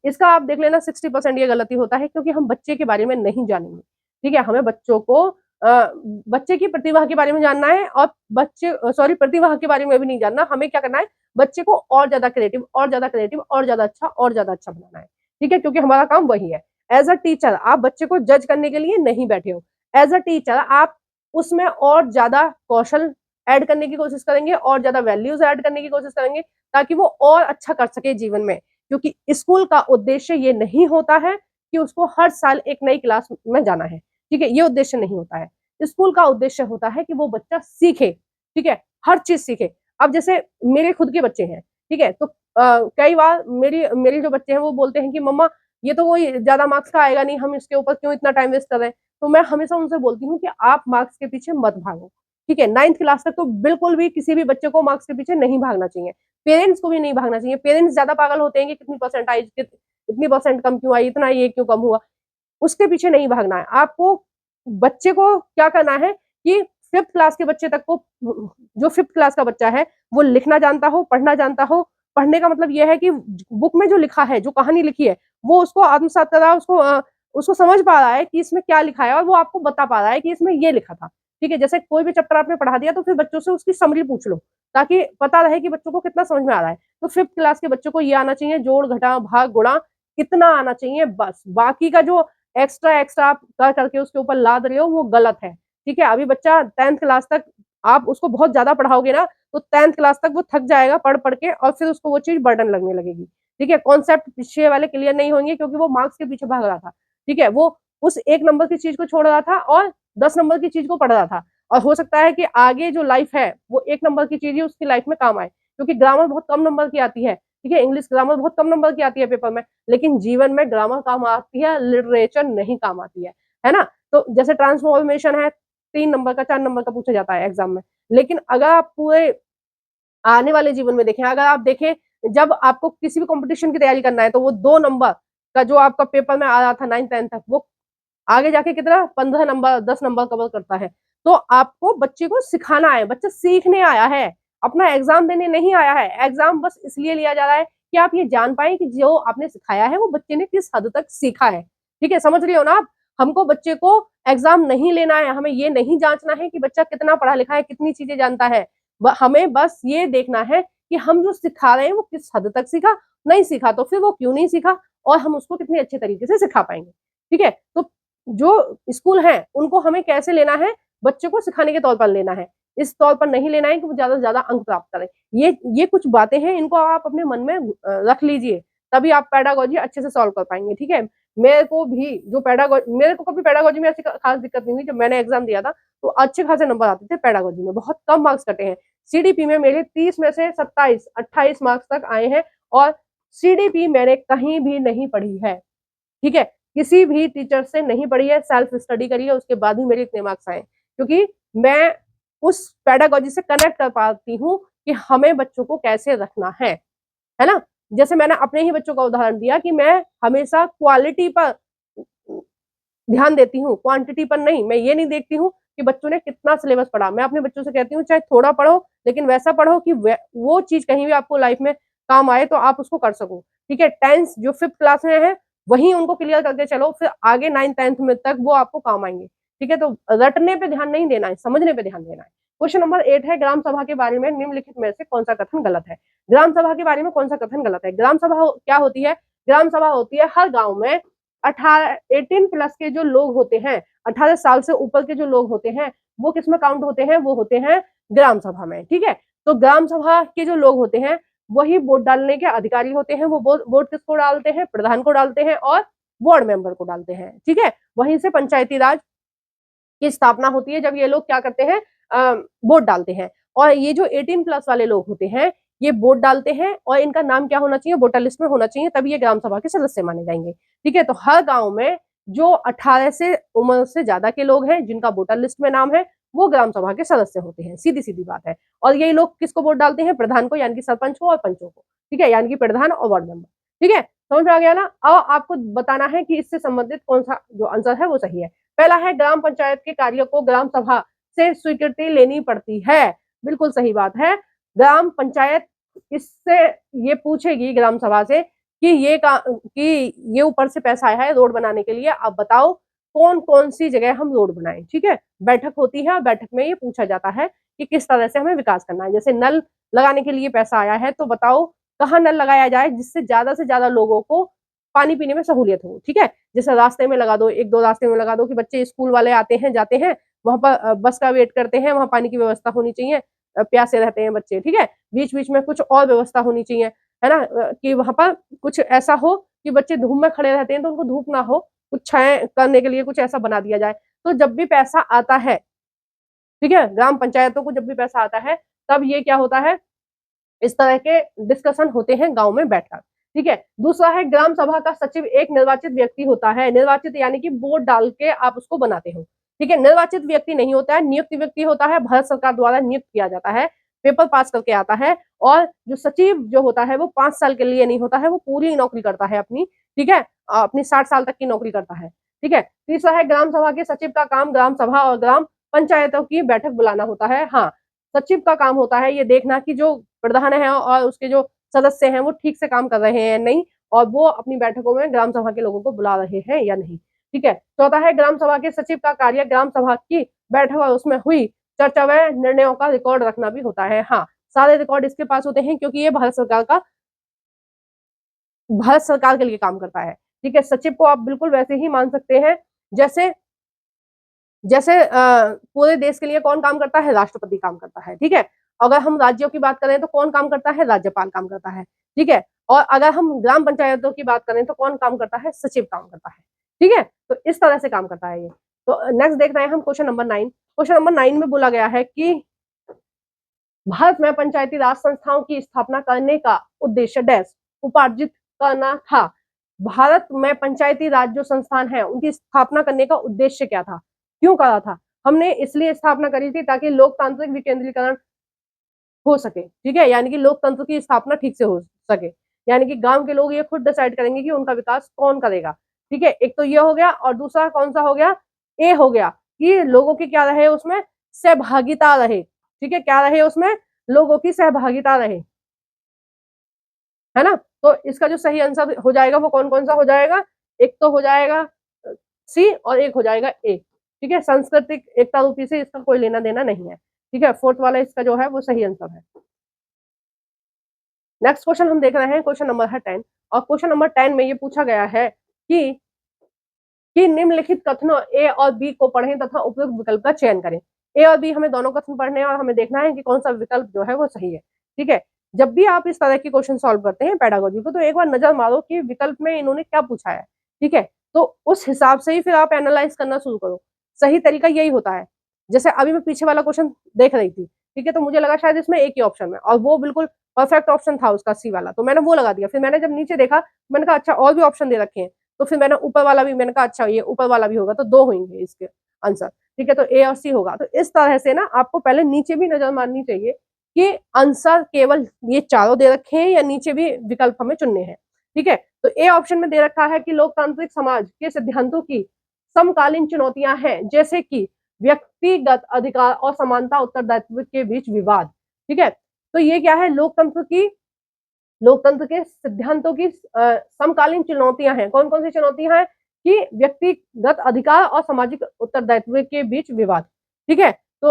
इसका आप देख लेना 60% ये गलती होता है, क्योंकि हम बच्चे के बारे में नहीं जानेंगे। ठीक है, हमें बच्चों को बच्चे की प्रतिभा के बारे में जानना है और प्रतिभा के बारे में भी नहीं जानना। हमें क्या करना है, बच्चे को और ज्यादा क्रिएटिव और ज्यादा क्रिएटिव और ज्यादा अच्छा बनाना है। ठीक है, क्योंकि हमारा काम वही है। एज अ टीचर आप बच्चे को जज करने के लिए नहीं बैठे हो। एज अ टीचर आप उसमें और ज्यादा कौशल ऐड करने की कोशिश करेंगे और ज्यादा वैल्यूज ऐड करने की कोशिश करेंगे ताकि वो और अच्छा कर सके जीवन में। क्योंकि स्कूल का उद्देश्य ये नहीं होता है कि उसको हर साल एक नई क्लास में जाना है। ठीक है, ये उद्देश्य नहीं होता है। स्कूल का उद्देश्य होता है कि वो बच्चा सीखे। ठीक है, हर चीज सीखे। अब जैसे मेरे खुद के बच्चे हैं, ठीक है, तो कई बार मेरी मेरे जो बच्चे हैं वो बोलते हैं कि मम्मा ये तो कोई ज्यादा मार्क्स का आएगा नहीं, हम इसके ऊपर क्यों इतना टाइम वेस्ट कर रहे हैं। तो मैं हमेशा उनसे बोलती हूँ कि आप मार्क्स के पीछे मत भागो। ठीक है, 9th क्लास तक तो बिल्कुल भी किसी भी बच्चे को मार्क्स के पीछे नहीं भागना चाहिए। पेरेंट्स को भी नहीं भागना चाहिए। पेरेंट्स ज्यादा पागल होते हैं कि कितनी परसेंट आई, इतनी परसेंट कम क्यों आई, इतना ये क्यों कम हुआ। उसके पीछे नहीं भागना है आपको। बच्चे को क्या करना है कि 5th क्लास के बच्चे तक को, जो 5th क्लास का बच्चा है वो लिखना जानता हो, पढ़ना जानता हो। पढ़ने का मतलब यह है कि बुक में जो लिखा है, जो कहानी लिखी है, वो उसको आत्मसात कर रहा है, उसको समझ पा रहा है कि इसमें क्या लिखा है और वो आपको बता पा रहा है कि इसमें ये लिखा था। ठीक है, जैसे कोई भी चैप्टर आपने पढ़ा दिया तो फिर बच्चों से उसकी समरी पूछ लो ताकि पता रहे कि बच्चों को कितना समझ में आ रहा है। तो 5th क्लास के बच्चों को ये आना चाहिए, जोड़ घटा भाग गुणा कितना आना चाहिए बस। बाकी का जो एक्स्ट्रा एक्स्ट्रा आप कर करके उसके ऊपर लाद रहे हो वो गलत है। ठीक है, अभी बच्चा 10th क्लास तक आप उसको बहुत ज्यादा पढ़ाओगे ना तो 10th क्लास तक वो थक जाएगा पढ़ पढ़ के और फिर उसको वो चीज बर्डन लगने लगेगी। ठीक है, कॉन्सेप्ट पीछे वाले क्लियर नहीं होंगे क्योंकि वो मार्क्स के पीछे भाग रहा था। ठीक है, वो उस 1 नंबर की चीज को छोड़ रहा था और 10 नंबर की चीज को पढ़ रहा था। और हो सकता है कि आगे जो लाइफ है वो 1 नंबर की चीज ही उसकी लाइफ में काम आए, क्योंकि ग्रामर बहुत कम नंबर की आती है। ठीक है, इंग्लिश ग्रामर बहुत कम नंबर की आती है पेपर में, लेकिन जीवन में ग्रामर काम आती है, लिटरेचर नहीं काम आती है ना। तो जैसे ट्रांसफॉर्मेशन है, 3 नंबर का 4 नंबर का पूछा जाता है एग्जाम में। लेकिन अगर आप पूरे आने वाले जीवन में देखें, अगर आप देखें जब आपको किसी भी कंपटीशन की तैयारी करना है तो वो 2 नंबर का जो आपका पेपर में आ रहा था 9th 10th तक, वो आगे जाके कितना 15 नंबर 10 नंबर कवर करता है। तो आपको बच्चे को सिखाना है, बच्चा सीखने आया है, अपना एग्जाम देने नहीं आया है। एग्जाम बस इसलिए लिया जा रहा है कि आप ये जान पाए कि जो आपने सिखाया है वो बच्चे ने किस हद तक सीखा है। ठीक है, समझ रही हो ना आप। हमको बच्चे को एग्जाम नहीं लेना है, हमें ये नहीं जांचना है कि बच्चा कितना पढ़ा लिखा है, कितनी चीजें जानता है। हमें बस ये देखना है कि हम जो सिखा रहे हैं वो किस हद तक सीखा, नहीं सीखा तो फिर वो क्यों नहीं सीखा और हम उसको कितने अच्छे तरीके से सिखा पाएंगे। ठीक है, तो जो स्कूल है उनको हमें कैसे लेना है, बच्चे को सिखाने के तौर पर लेना है, इस तौर पर नहीं लेना है कि वो ज्यादा से ज्यादा अंक प्राप्त करें। ये कुछ बातें हैं, इनको आप अपने मन में रख लीजिए, तभी आप पेडागोजी अच्छे से सॉल्व कर पाएंगे। ठीक है, मेरे को कभी पेडागोजी में ऐसी खास दिक्कत नहीं हुई। जब मैंने एग्जाम दिया था तो अच्छे खासे नंबर आते थे पेडागोजी में, बहुत कम मार्क्स कटे हैं। सीडीपी में मेरे 30 में से 27-28 मार्क्स तक आए हैं और सीडीपी मैंने कहीं भी नहीं पढ़ी है। ठीक है, किसी भी टीचर से नहीं पढ़ी है, सेल्फ स्टडी करी है, उसके बाद ही मेरे इतने मार्क्स आए, क्योंकि मैं उस पेडागोजी से कनेक्ट कर पाती हूँ कि हमें बच्चों को कैसे रखना है ना। जैसे मैंने अपने ही बच्चों का उदाहरण दिया कि मैं हमेशा क्वालिटी पर ध्यान देती हूँ, क्वांटिटी पर नहीं। मैं ये नहीं देखती हूँ कि बच्चों ने कितना सिलेबस पढ़ा। मैं अपने बच्चों से कहती हूँ चाहे थोड़ा पढ़ो, लेकिन वैसा पढ़ो कि वो चीज कहीं भी आपको लाइफ में काम आए तो आप उसको कर सको। ठीक है, टेंस जो 5th क्लास में है वही उनको क्लियर करके चलो, फिर आगे 9th 10th में तक वो आपको काम आएंगे। ठीक है, तो रटने पे ध्यान नहीं देना है, समझने पे ध्यान देना है। क्वेश्चन नंबर 8 है, ग्राम सभा के बारे में निम्नलिखित में से कौन सा कथन गलत है। ग्राम सभा के बारे में कौन सा कथन गलत है। ग्राम सभा क्या होती है। ग्राम सभा होती है हर गांव में 18+ के जो लोग होते हैं, 18 साल से ऊपर के जो लोग होते हैं, वो किसमें काउंट होते हैं, वो होते हैं ग्राम सभा में। ठीक है, तो ग्राम सभा के जो लोग होते हैं वही वोट डालने के अधिकारी होते हैं। वो वोट किसको डालते हैं, प्रधान को डालते हैं और वार्ड मेंबर को डालते हैं। ठीक है, वहीं से पंचायती राज की स्थापना होती है, जब ये लोग क्या करते हैं, वोट डालते हैं। और ये जो 18+ वाले लोग होते हैं ये वोट डालते हैं और इनका नाम क्या होना चाहिए, वोटर लिस्ट में होना चाहिए, तभी ये ग्राम सभा के सदस्य माने जाएंगे। ठीक है, तो हर गांव में जो 18 से उम्र से ज्यादा के लोग हैं जिनका वोटर लिस्ट में नाम है वो ग्राम सभा के सदस्य होते हैं, सीधी सीधी बात है। और यही लोग किसको वोट डालते हैं, प्रधान को, यानी कि सरपंच को और पंचों को। ठीक है, यानी कि प्रधान और वार्ड मेंबर। ठीक है, समझ में आ गया ना। अब आपको बताना है कि इससे संबंधित कौन सा जो आंसर है वो सही है। पहला है, ग्राम पंचायत के कार्यों को ग्राम सभा से स्वीकृति लेनी पड़ती है। बिल्कुल सही बात है। ग्राम पंचायत इससे ये पूछेगी ग्राम सभा से कि ये ऊपर से पैसा आया है रोड बनाने के लिए, आप बताओ कौन कौन सी जगह हम रोड बनाएं। ठीक है, बैठक होती है और बैठक में ये पूछा जाता है कि किस तरह से हमें विकास करना है। जैसे नल लगाने के लिए पैसा आया है, तो बताओ कहाँ नल लगाया जाए जिससे ज्यादा से ज्यादा लोगों को पानी पीने में सहूलियत हो। ठीक है, जैसे रास्ते में लगा दो, एक दो रास्ते में लगा दो कि बच्चे स्कूल वाले आते हैं जाते हैं, वहां पर बस का वेट करते हैं, वहां पानी की व्यवस्था होनी चाहिए, प्यासे रहते हैं बच्चे। ठीक है, बीच बीच में कुछ और व्यवस्था होनी चाहिए, है ना, कि वहां पर कुछ ऐसा हो कि बच्चे धूप में खड़े रहते हैं तो उनको धूप ना हो, कुछ छाया करने के लिए कुछ ऐसा बना दिया जाए। तो जब भी पैसा आता है, ठीक है, ग्राम पंचायतों को जब भी पैसा आता है, तब ये क्या होता है, इस तरह के डिस्कशन होते हैं गांव में बैठकर। ठीक है, दूसरा है ग्राम सभा का सचिव एक निर्वाचित व्यक्ति होता है। निर्वाचित यानी कि वोट डाल के आप उसको बनाते हो। ठीक है, निर्वाचित व्यक्ति नहीं होता है, नियुक्त व्यक्ति होता है, भारत सरकार द्वारा नियुक्त किया जाता है, पेपर पास करके आता है। और जो सचिव जो होता है वो 5 साल के लिए नहीं होता है, वो पूरी नौकरी करता है अपनी। ठीक है, अपनी 60 साल तक की नौकरी करता है। ठीक है, तीसरा है ग्राम सभा के सचिव का काम ग्राम सभा और ग्राम पंचायतों की बैठक बुलाना होता है। हाँ, सचिव का काम होता है ये देखना कि जो प्रधान है और उसके जो सदस्य हैं वो ठीक से काम कर रहे हैं या नहीं, और वो अपनी बैठकों में ग्राम सभा के लोगों को बुला रहे हैं या नहीं। ठीक है, चौथा है ग्राम सभा के सचिव का कार्य ग्राम सभा की बैठक और उसमें हुई चर्चा व निर्णयों का रिकॉर्ड रखना भी होता है। हाँ, सारे रिकॉर्ड इसके पास होते हैं क्योंकि ये भारत सरकार के लिए काम करता है। ठीक है, सचिव को आप बिल्कुल वैसे ही मान सकते हैं जैसे जैसे पूरे देश के लिए कौन काम करता है, राष्ट्रपति काम करता है। ठीक है, अगर हम राज्यों की बात करें तो कौन काम करता है, राज्यपाल काम करता है। ठीक है, और अगर हम ग्राम पंचायतों की बात करें तो कौन काम करता है, सचिव काम करता है। ठीक है, तो इस तरह से काम करता है ये। तो नेक्स्ट देख रहे हैं हम क्वेश्चन नंबर 9। क्वेश्चन नंबर 9 में बोला गया है कि भारत में पंचायती राज संस्थाओं की स्थापना करने का उद्देश्य डैश उपार्जित करना था। भारत में पंचायती राज जो संस्थान है उनकी स्थापना करने का उद्देश्य क्या था, क्यों करा था? हमने इसलिए स्थापना करी थी ताकि लोकतांत्रिक विकेंद्रीकरण हो सके। ठीक है, यानी कि लोकतंत्र की स्थापना ठीक से हो सके, यानी कि गांव के लोग ये खुद डिसाइड करेंगे कि उनका विकास कौन करेगा। ठीक है, एक तो ये हो गया, और दूसरा कौन सा हो गया, ए हो गया कि लोगों की क्या रहे उसमें, सहभागिता रहे। ठीक है, क्या रहे उसमें, लोगों की सहभागिता रहे, है ना। तो इसका जो सही आंसर हो जाएगा वो कौन कौन सा हो जाएगा, एक तो हो जाएगा सी और एक हो जाएगा ए। ठीक है, सांस्कृतिक एकता रूपी से इसका कोई लेना देना नहीं है। ठीक है, फोर्थ वाला इसका जो है वो सही आंसर है। नेक्स्ट क्वेश्चन हम देख रहे हैं, क्वेश्चन नंबर है 10। और क्वेश्चन नंबर 10 में ये पूछा गया है कि निम्नलिखित कथनों ए और बी को पढ़ें तथा उपयुक्त विकल्प का चयन करें। ए और बी हमें दोनों कथन पढ़ने हैं और हमें देखना है कि कौन सा विकल्प जो है वो सही है। ठीक है, जब भी आप इस तरह के क्वेश्चन सॉल्व करते हैं पेडागोजी को, तो एक बार नजर मारो कि विकल्प में इन्होंने क्या पूछा है। ठीक है, तो उस हिसाब से ही फिर आप एनालाइज करना शुरू करो। सही तरीका यही होता है। जैसे अभी मैं पीछे वाला क्वेश्चन देख रही थी, ठीक है, तो मुझे लगा शायद इसमें एक ही ऑप्शन है और वो बिल्कुल परफेक्ट ऑप्शन था उसका सी वाला, तो मैंने वो लगा दिया। फिर मैंने जब नीचे देखा, मैंने कहा अच्छा और भी ऑप्शन दे रखे हैं, तो फिर मैंने ऊपर वाला भी, मैंने कहा अच्छा ये ऊपर वाला भी होगा, तो दो होंगे इसके आंसर। ठीक है, तो ए और सी होगा। तो इस तरह से ना आपको पहले नीचे भी नजर मारनी चाहिए कि आंसर केवल ये चारों दे रखे हैं या नीचे भी विकल्प हमें चुनने हैं। ठीक है, तो ए ऑप्शन में दे रखा है कि लोकतांत्रिक समाज के सिद्धांतों की समकालीन चुनौतियां हैं, जैसे कि व्यक्तिगत अधिकार और समानता उत्तरदायित्व के बीच विवाद। ठीक है, तो ये क्या है, लोकतंत्र के सिद्धांतों की समकालीन चुनौतियां हैं। कौन कौन सी चुनौतियां हैं, कि व्यक्तिगत अधिकार और सामाजिक उत्तरदायित्व के बीच विवाद। ठीक है, तो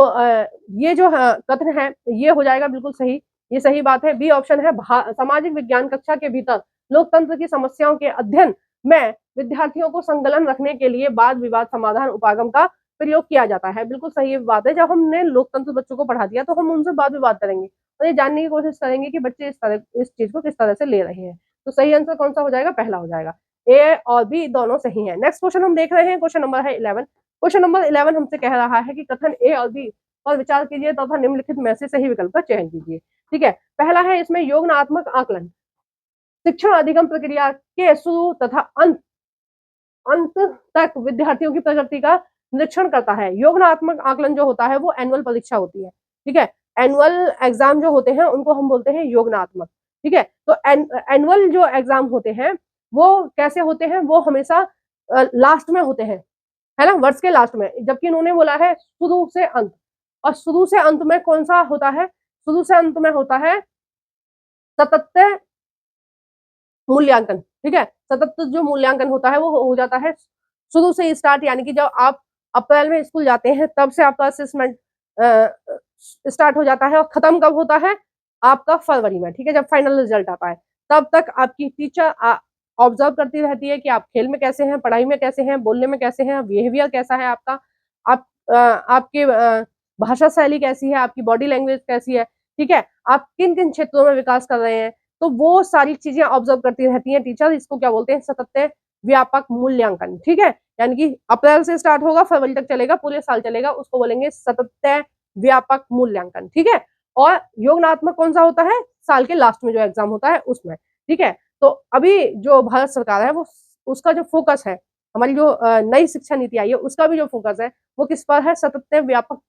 ये जो कथन है ये हो जाएगा बिल्कुल सही, ये सही बात है। बी ऑप्शन है सामाजिक विज्ञान कक्षा के भीतर लोकतंत्र की समस्याओं के अध्ययन में विद्यार्थियों को संकलन रखने के लिए वाद विवाद समाधान उपागम का प्रयोग किया जाता है। बिल्कुल सही बात है, जब हमने लोकतंत्र बच्चों को पढ़ा दिया तो हम उनसे वाद विवाद करेंगे और ये जानने की कोशिश करेंगे कि बच्चे इस चीज को किस तरह से ले रहे हैं। तो सही आंसर कौन सा हो जाएगा, पहला हो जाएगा। ए और बी दोनों सही है। नेक्स्ट क्वेश्चन हम देख रहे हैं, क्वेश्चन नंबर है 11। क्वेश्चन नंबर 11 हमसे कह रहा है कि कथन ए और बी पर विचार कीजिए तथा निम्नलिखित में से सही विकल्प का चयन कीजिए। ठीक है, पहला है इसमें योगात्मक आकलन शिक्षण अधिगम प्रक्रिया के शुरू तथा अंत अंत तक विद्यार्थियों की प्रगति का निरीक्षण करता है। योगात्मक आकलन जो होता है वो एनुअल परीक्षा होती है। ठीक है, एनुअल एग्जाम जो होते हैं उनको हम बोलते हैं योगात्मक। ठीक है, तो एनुअल जो एग्जाम होते हैं वो कैसे होते हैं, वो हमेशा लास्ट में होते हैं, है ना, वर्ष के लास्ट में। जबकि इन्होंने बोला है शुरू से अंत, और शुरू से अंत में कौन सा होता है, शुरू से अंत में होता है सतत मूल्यांकन। ठीक है, सतत जो मूल्यांकन होता है वो हो जाता है शुरू से ही स्टार्ट, यानी कि जब आप अप्रैल में स्कूल जाते हैं तब से आपका असेसमेंट स्टार्ट हो जाता है और खत्म कब होता है, आपका फरवरी में, ठीक है, जब फाइनल रिजल्ट आता है। तब तक आपकी टीचर ऑब्जर्व करती रहती है कि आप खेल में कैसे हैं, पढ़ाई में कैसे हैं, बोलने में कैसे हैं, बिहेवियर कैसा है आपका, आप आपके भाषा शैली कैसी है, आपकी बॉडी लैंग्वेज कैसी है, ठीक है, आप किन किन क्षेत्रों में विकास कर रहे हैं, तो वो सारी चीजें ऑब्जर्व करती रहती हैं टीचर। इसको क्या बोलते हैं, सतत व्यापक मूल्यांकन, ठीक है, यानी कि अप्रैल से स्टार्ट होगा, फरवरी तक चलेगा, पूरे साल चलेगा, उसको बोलेंगे सतत व्यापक मूल्यांकन, ठीक है। और योगात्मक कौन सा होता है, साल के लास्ट में जो एग्जाम होता है उसमें, ठीक है। तो अभी जो भारत सरकार है वो उसका जो फोकस है, हमारी जो नई शिक्षा नीति आई है उसका भी जो फोकस है वो किस पर है, सतत व्यापक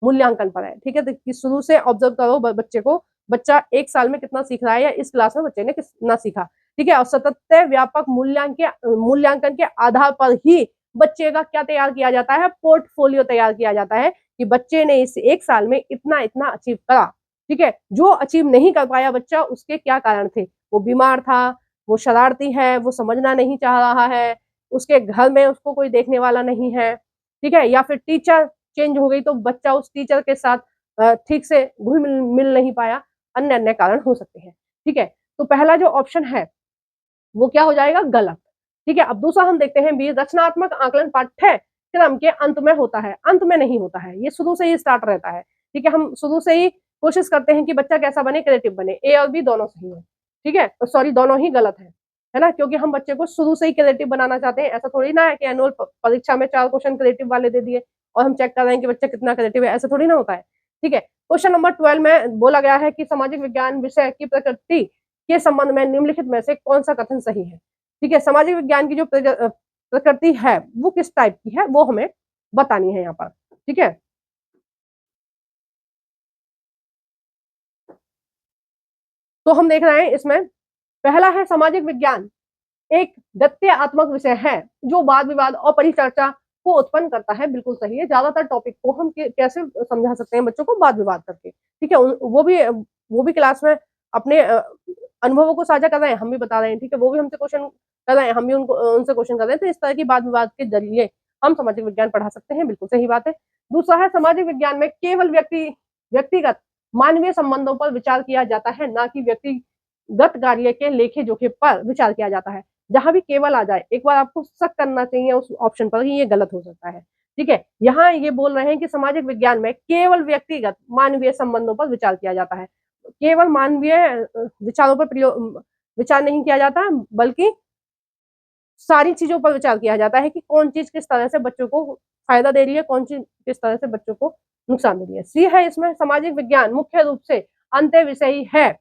मूल्यांकन पर है, ठीक है। तो शुरू से ऑब्जर्व करो बच्चे को, बच्चा एक साल में कितना सीख रहा है या इस क्लास में बच्चे ने कितना सीखा, ठीक है। और सतत व्यापक मूल्यांकन के आधार पर ही बच्चे का क्या तैयार किया जाता है, पोर्टफोलियो तैयार किया जाता है कि बच्चे ने इस एक साल में इतना इतना अचीव करा, ठीक है। जो अचीव नहीं कर पाया बच्चा, उसके क्या कारण थे, वो बीमार था, वो शरारती है, वो समझना नहीं चाह रहा है, उसके घर में उसको कोई देखने वाला नहीं है, ठीक है, या फिर टीचर चेंज हो गई तो बच्चा उस टीचर के साथ ठीक से घुल मिल नहीं पाया, अन्य अन्य कारण हो सकते हैं, ठीक है। तो पहला जो ऑप्शन है वो क्या हो जाएगा, गलत, ठीक है। अब दूसरा हम देखते हैं बी, रचनात्मक आकलन पाठ्यक्रम के अंत में होता है, अंत में नहीं होता है, ये शुरू से ही स्टार्ट रहता है, ठीक है। हम शुरू से ही कोशिश करते हैं कि बच्चा कैसा बने, क्रिएटिव बने, ए और बी दोनों सही है, ठीक है, सॉरी दोनों ही गलत है ना, क्योंकि हम बच्चे को शुरू से ही क्रिएटिव बनाना चाहते हैं। ऐसा थोड़ी ना है कि एनुअल परीक्षा में 4 क्वेश्चन क्रिएटिव वाले दे दिए और हम चेक कर रहे हैं कि बच्चा कितना क्रिएटिव है, ऐसा थोड़ी ना होता है, ठीक है। क्वेश्चन नंबर 12 में बोला गया है कि सामाजिक विज्ञान विषय की प्रकृति के संबंध में निम्नलिखित में से कौन सा कथन सही है, ठीक है। सामाजिक विज्ञान की जो प्रकृति है वो किस टाइप की है वो हमें बतानी है यहाँ पर, ठीक है। तो हम देख रहे हैं इसमें पहला है, सामाजिक विज्ञान एक गत्यात्मक विषय है जो वाद विवाद और परिचर्चा को उत्पन्न करता है, बिल्कुल सही है। ज्यादातर टॉपिक को हम कैसे समझा सकते हैं बच्चों को, वाद विवाद करके, ठीक है। वो भी क्लास में अपने अनुभवों को साझा कर रहे हैं, हम भी बता रहे हैं, ठीक है, वो भी हमसे क्वेश्चन कर रहे हैं, हम भी उनसे क्वेश्चन कर रहे हैं। तो इस तरह की वाद विवाद के जरिए हम सामाजिक विज्ञान पढ़ा सकते हैं, बिल्कुल सही बात है। दूसरा है, सामाजिक विज्ञान में केवल व्यक्तिगत मानवीय संबंधों पर विचार किया जाता है, ना कि व्यक्तिगत कार्य के लेखे जोखे पर विचार किया जाता है। जहां भी केवल आ जाए एक बार आपको शक करना चाहिए उस ऑप्शन पर कि ये गलत हो सकता है, ठीक है। यहाँ ये बोल रहे हैं कि सामाजिक विज्ञान में केवल व्यक्तिगत मानवीय संबंधों पर विचार किया जाता है, केवल मानवीय विचारों पर विचार नहीं किया जाता, बल्कि सारी चीजों पर विचार किया जाता है कि कौन चीज किस तरह से बच्चों को फायदा दे रही है, कौन चीज किस तरह से बच्चों को नुकसान दे रही है। सी है इसमें, सामाजिक विज्ञान मुख्य रूप से अंत्य विषयी है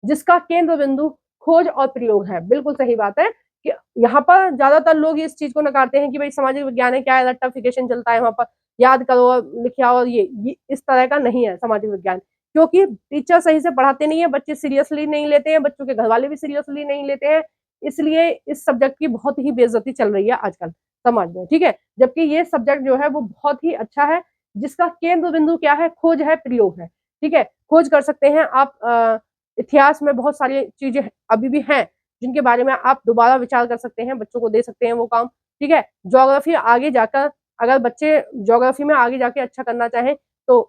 जिसका केंद्र बिंदु खोज और प्रयोग है, बिल्कुल सही बात है कि यहाँ पर ज्यादातर लोग इस चीज को नकारते हैं कि भाई सामाजिक विज्ञान है, क्या है, रट्टाफिकेशन चलता है वहां पर, याद करो और लिखिया, और ये इस तरह का नहीं है सामाजिक विज्ञान, क्योंकि टीचर सही से पढ़ाते नहीं है, बच्चे सीरियसली नहीं लेते हैं, बच्चों के घर वाले भी सीरियसली नहीं लेते हैं, इसलिए इस सब्जेक्ट की बहुत ही बेइज्जती चल रही है आजकल समाज में, ठीक है। जबकि ये सब्जेक्ट जो है वो बहुत ही अच्छा है, जिसका केंद्र बिंदु क्या है, खोज है, प्रयोग है, ठीक है। खोज कर सकते हैं आप, इतिहास में बहुत सारी चीजें अभी भी हैं जिनके बारे में आप दोबारा विचार कर सकते हैं, बच्चों को दे सकते हैं वो काम, ठीक है। ज्योग्राफी आगे जाकर, अगर बच्चे ज्योग्राफी में आगे जाके अच्छा करना चाहें तो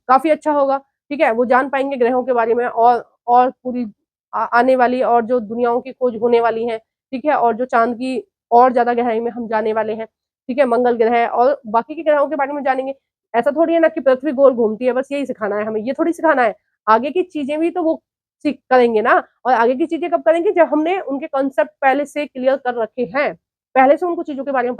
काफी अच्छा होगा, ठीक है। वो जान पाएंगे ग्रहों के बारे में और पूरी आने वाली और जो दुनियाओं की खोज होने वाली है, ठीक है, और जो चांद की और ज्यादा गहराई में हम जाने वाले हैं, ठीक है, मंगल ग्रह और बाकी के ग्रहों के बारे में जानेंगे। ऐसा थोड़ी है ना कि पृथ्वी गोल घूमती है, बस यही सिखाना है हमें, ये थोड़ी सिखाना है, आगे की चीजें भी तो वो सीख करेंगे ना। और आगे की चीजें कब करेंगे, जब हमने उनके कॉन्सेप्ट पहले से क्लियर कर रखे हैं, पहले से उनको चीजों के बारे में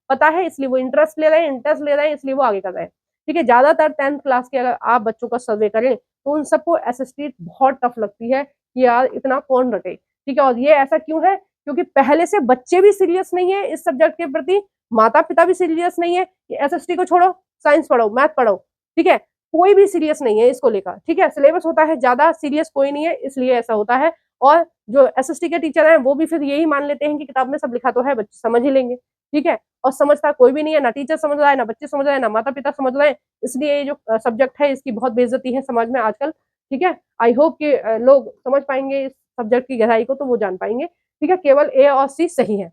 पता है, इसलिए वो इंटरेस्ट ले रहे हैं, इसलिए वो आगे कर रहे हैं, ठीक है। ज्यादातर 10th क्लास के अगर आप बच्चों का सर्वे करें तो उन सबको एसएसटी बहुत टफ लगती है कि यार इतना कौन रटे, ठीक है। और ये ऐसा क्यों है, क्योंकि पहले से बच्चे भी सीरियस नहीं है इस सब्जेक्ट के प्रति, माता पिता भी सीरियस नहीं है कि एसएसटी को छोड़ो, साइंस पढ़ो, मैथ पढ़ो, ठीक है, कोई भी सीरियस नहीं है इसको लेकर, ठीक है। सिलेबस होता है ज्यादा, सीरियस कोई नहीं है, इसलिए ऐसा होता है। और जो एसएसटी के टीचर हैं वो भी फिर यही मान लेते हैं कि किताब में सब लिखा तो है, बच्चे समझ ही लेंगे, ठीक है। और समझता कोई भी नहीं है, ना टीचर समझ रहा है, ना बच्चे समझ रहे हैं, ना माता पिता समझ रहे हैं, इसलिए ये जो सब्जेक्ट है इसकी बहुत बेइज्जती है समाज में आजकल, ठीक है। आई होप कि लोग समझ पाएंगे इस सब्जेक्ट की गहराई को, तो वो जान पाएंगे, ठीक है। केवल ए और सी सही है।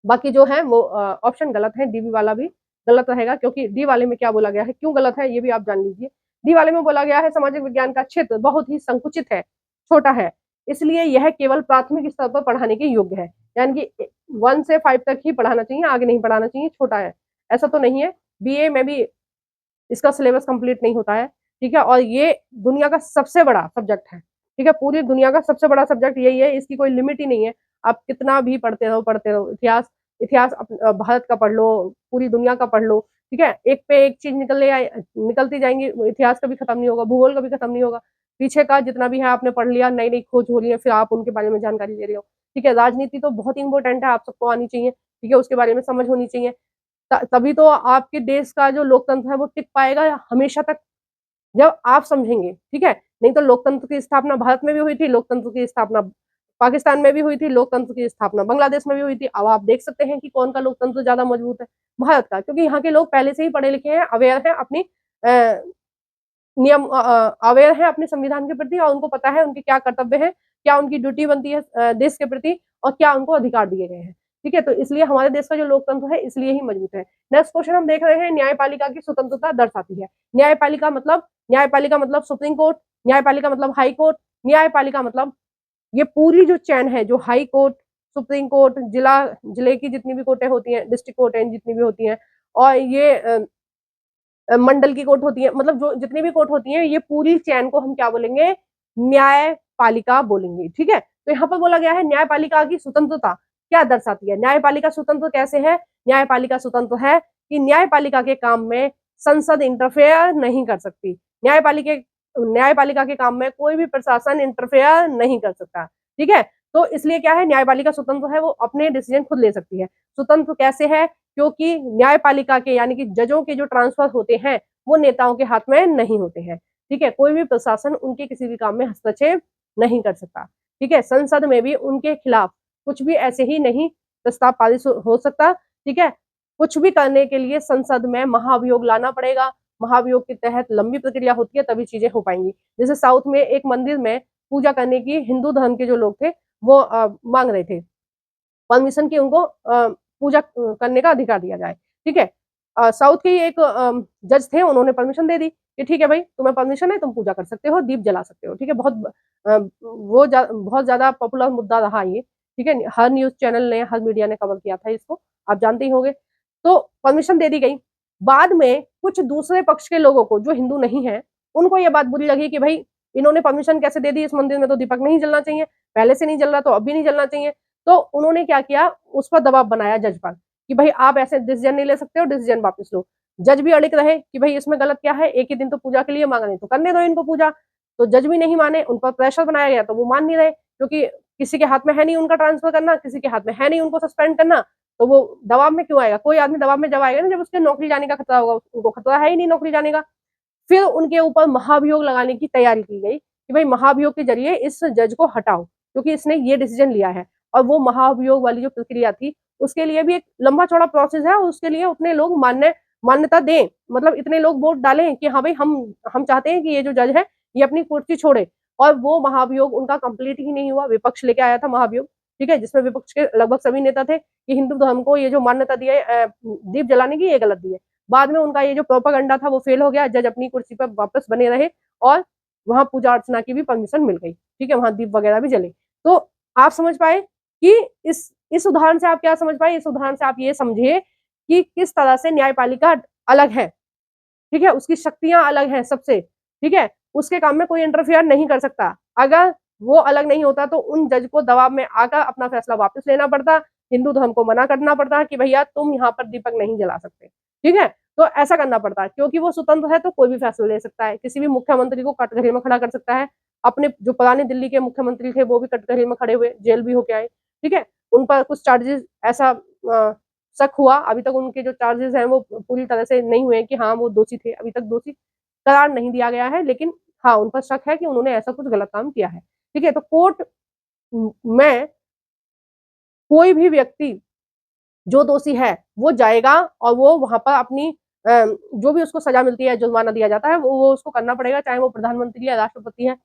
बाकी जो है वो ऑप्शन गलत है, डी वाला भी गलत रहेगा, क्योंकि डी वाले में क्या बोला गया है, क्यों गलत है ये भी आप जान लीजिए। डी वाले में बोला गया है सामाजिक विज्ञान का क्षेत्र बहुत ही संकुचित है, छोटा है, इसलिए यह केवल प्राथमिक स्तर पर पढ़ाने के योग्य है। यानी कि 1 से 5 तक ही पढ़ाना चाहिए, आगे नहीं पढ़ाना चाहिए, छोटा है। ऐसा तो नहीं है, बीए में भी इसका सिलेबस कंप्लीट नहीं होता है, ठीक है, और ये दुनिया का सबसे बड़ा सब्जेक्ट है, ठीक है, पूरी दुनिया का सबसे बड़ा सब्जेक्ट यही है, इसकी कोई लिमिट ही नहीं है। आप कितना भी पढ़ते रहो, इतिहास इतिहास भारत का पढ़ लो, पूरी दुनिया का पढ़ लो, ठीक है, एक पे एक चीज निकलती जाएंगी, इतिहास कभी खत्म नहीं होगा, भूगोल कभी खत्म नहीं होगा, पीछे का जितना भी है आपने पढ़ लिया, नई नई खोज हो रही है, फिर आप उनके बारे में जानकारी ले रहे हो, ठीक है। राजनीति तो बहुत इंपॉर्टेंट है, आप सबको आनी चाहिए, ठीक है, उसके बारे में समझ होनी चाहिए, तभी तो आपके देश का जो लोकतंत्र है वो टिक पाएगा हमेशा तक, जब आप समझेंगे, ठीक है। नहीं तो लोकतंत्र की स्थापना भारत में भी हुई थी, लोकतंत्र की स्थापना पाकिस्तान में भी हुई थी, लोकतंत्र की स्थापना बांग्लादेश में भी हुई थी। अब आप देख सकते हैं कि कौन का लोकतंत्र ज्यादा मजबूत है, भारत का, क्योंकि यहाँ के लोग पहले से ही पढ़े लिखे हैं, अवेयर हैं अपनी नियम, अवेयर है अपने संविधान के प्रति, और उनको पता है उनके क्या कर्तव्य है, क्या उनकी ड्यूटी बनती है देश के प्रति, और क्या उनको अधिकार दिए गए हैं, ठीक है। तो इसलिए हमारे देश का जो लोकतंत्र है इसलिए ही मजबूत है। नेक्स्ट क्वेश्चन हम देख रहे हैं, न्यायपालिका की स्वतंत्रता दर्शाती है। न्यायपालिका मतलब सुप्रीम कोर्ट, न्यायपालिका मतलब हाई कोर्ट, न्यायपालिका मतलब ये पूरी जो चैन है, जो हाई कोर्ट, सुप्रीम कोर्ट, जिले की जितनी भी कोर्टें होती हैं, डिस्ट्रिक्ट कोर्टें जितनी भी होती हैं, और ये मंडल की कोर्ट होती है, मतलब जो जितनी भी कोर्ट होती है, ये पूरी चैन को हम क्या बोलेंगे, न्यायपालिका बोलेंगे, ठीक है। तो यहाँ पर बोला गया है न्यायपालिका की स्वतंत्रता क्या दर्शाती है, न्यायपालिका स्वतंत्र कैसे है, न्यायपालिका स्वतंत्र है कि न्यायपालिका के काम में संसद इंटरफेयर नहीं कर सकती, न्यायपालिका के काम में कोई भी प्रशासन इंटरफेयर नहीं कर सकता, ठीक है। तो इसलिए क्या है, न्यायपालिका स्वतंत्र है, वो अपने डिसीजन खुद ले सकती है। स्वतंत्र कैसे है, क्योंकि न्यायपालिका के यानी कि जजों के जो ट्रांसफर होते हैं वो नेताओं के हाथ में नहीं होते हैं, ठीक है, कोई भी प्रशासन उनके किसी भी काम में हस्तक्षेप नहीं कर सकता, ठीक है। संसद में भी उनके खिलाफ कुछ भी ऐसे ही नहीं प्रस्ताव पारित हो सकता, ठीक है। कुछ भी करने के लिए संसद में महाभियोग लाना पड़ेगा, महाभियोग के तहत लंबी प्रक्रिया होती है, तभी चीजें हो पाएंगी। जैसे साउथ में एक मंदिर में पूजा करने की हिंदू धर्म के जो लोग थे वो मांग रहे थे परमिशन की, उनको पूजा करने का अधिकार दिया जाए, ठीक है। साउथ के एक जज थे, उन्होंने परमिशन दे दी कि ठीक है भाई, तुम्हें परमिशन है, तुम पूजा कर सकते हो, दीप जला सकते हो, ठीक है। बहुत ज्यादा पॉपुलर मुद्दा रहा ये, ठीक है, हर न्यूज चैनल ने, हर मीडिया ने कवर किया था इसको, आप जानते ही होंगे। तो परमिशन दे दी गई, बाद में कुछ दूसरे पक्ष के लोगों को जो हिंदू नहीं है, उनको ये बात बुरी लगी कि भाई इन्होंने परमिशन कैसे दे दी, इस मंदिर में तो दीपक नहीं जलना चाहिए, पहले से नहीं जल रहा तो अब भी नहीं जलना चाहिए। तो उन्होंने क्या किया, उस पर दबाव बनाया जज पर कि भाई आप ऐसे डिसीजन नहीं ले सकते हो, डिसीजन वापस लो। जज भी अड़िग रहे कि भाई इसमें गलत क्या है, एक ही दिन तो पूजा के लिए मांग रहे, तो करने दो इनको पूजा। तो जज भी नहीं माने, उन पर प्रेशर बनाया गया तो वो मान नहीं रहे, क्योंकि किसी के हाथ में है नहीं उनका ट्रांसफर करना, किसी के हाथ में है नहीं उनको सस्पेंड करना, तो वो दबाव में क्यों आएगा, कोई आदमी दबाव में जब आएगा ना, जब उसके नौकरी जाने का खतरा होगा, उनको खतरा है ही नहीं नौकरी जाने का। फिर उनके ऊपर महाभियोग लगाने की तैयारी की गई कि भाई महाभियोग के जरिए इस जज को हटाओ, क्योंकि इसने ये डिसीजन लिया है। और वो महाभियोग वाली जो प्रक्रिया थी, उसके लिए भी एक लंबा चौड़ा प्रोसेस है, और उसके लिए उतने लोग मान्यता दें, मतलब इतने लोग वोट डालें कि हाँ भाई हम चाहते हैं कि ये जो जज है ये अपनी कुर्सी छोड़े। और वो महाभियोग उनका कंप्लीट ही नहीं हुआ, विपक्ष लेके आया था महाभियोग, ठीक है, जिसमें विपक्ष के लगभग सभी नेता थे कि हिंदू धर्म को ये जो मान्यता दी है दीप जलाने की, ये गलत दी है। बाद में उनका ये जो प्रोपागंडा था वो फेल हो गया, जज अपनी कुर्सी पर वापस बने रहे, और वहां पूजा अर्चना की भी परमिशन मिल गई, ठीक है, वहां दीप वगैरह भी जले। तो आप समझ पाए कि इस उदाहरण से आप क्या समझ पाए, इस उदाहरण से आप ये समझे कि किस तरह से न्यायपालिका अलग है, ठीक है, उसकी शक्तियां अलग हैं सबसे, ठीक है, उसके काम में कोई इंटरफेयर नहीं कर सकता। अगर वो अलग नहीं होता तो उन जज को दबाव में आकर अपना फैसला वापस लेना पड़ता, हिंदू धर्म को मना करना पड़ता कि भैया तुम यहाँ पर दीपक नहीं जला सकते, ठीक है। तो ऐसा करना पड़ता है, क्योंकि वो स्वतंत्र है तो कोई भी फैसला ले सकता है, किसी भी मुख्यमंत्री को कटघरे में खड़ा कर सकता है। अपने जो पुराने दिल्ली के मुख्यमंत्री थे वो भी कटघरे में खड़े हुए, जेल भी होके आए, ठीक है। उन पर कुछ चार्जेस ऐसा शक हुआ, अभी तक उनके जो चार्जेस हैं वो पूरी तरह से नहीं हुए कि हाँ वो दोषी थे, अभी तक दोषी करार नहीं दिया गया है, लेकिन हाँ उन पर शक है कि उन्होंने ऐसा कुछ गलत काम किया है, ठीक है। तो कोर्ट में कोई भी व्यक्ति जो दोषी है वो जाएगा, और वो वहां पर अपनी जो भी उसको सजा मिलती है, जुर्माना दिया जाता है, वो उसको करना पड़ेगा, चाहे वो प्रधानमंत्री है, राष्ट्रपति है,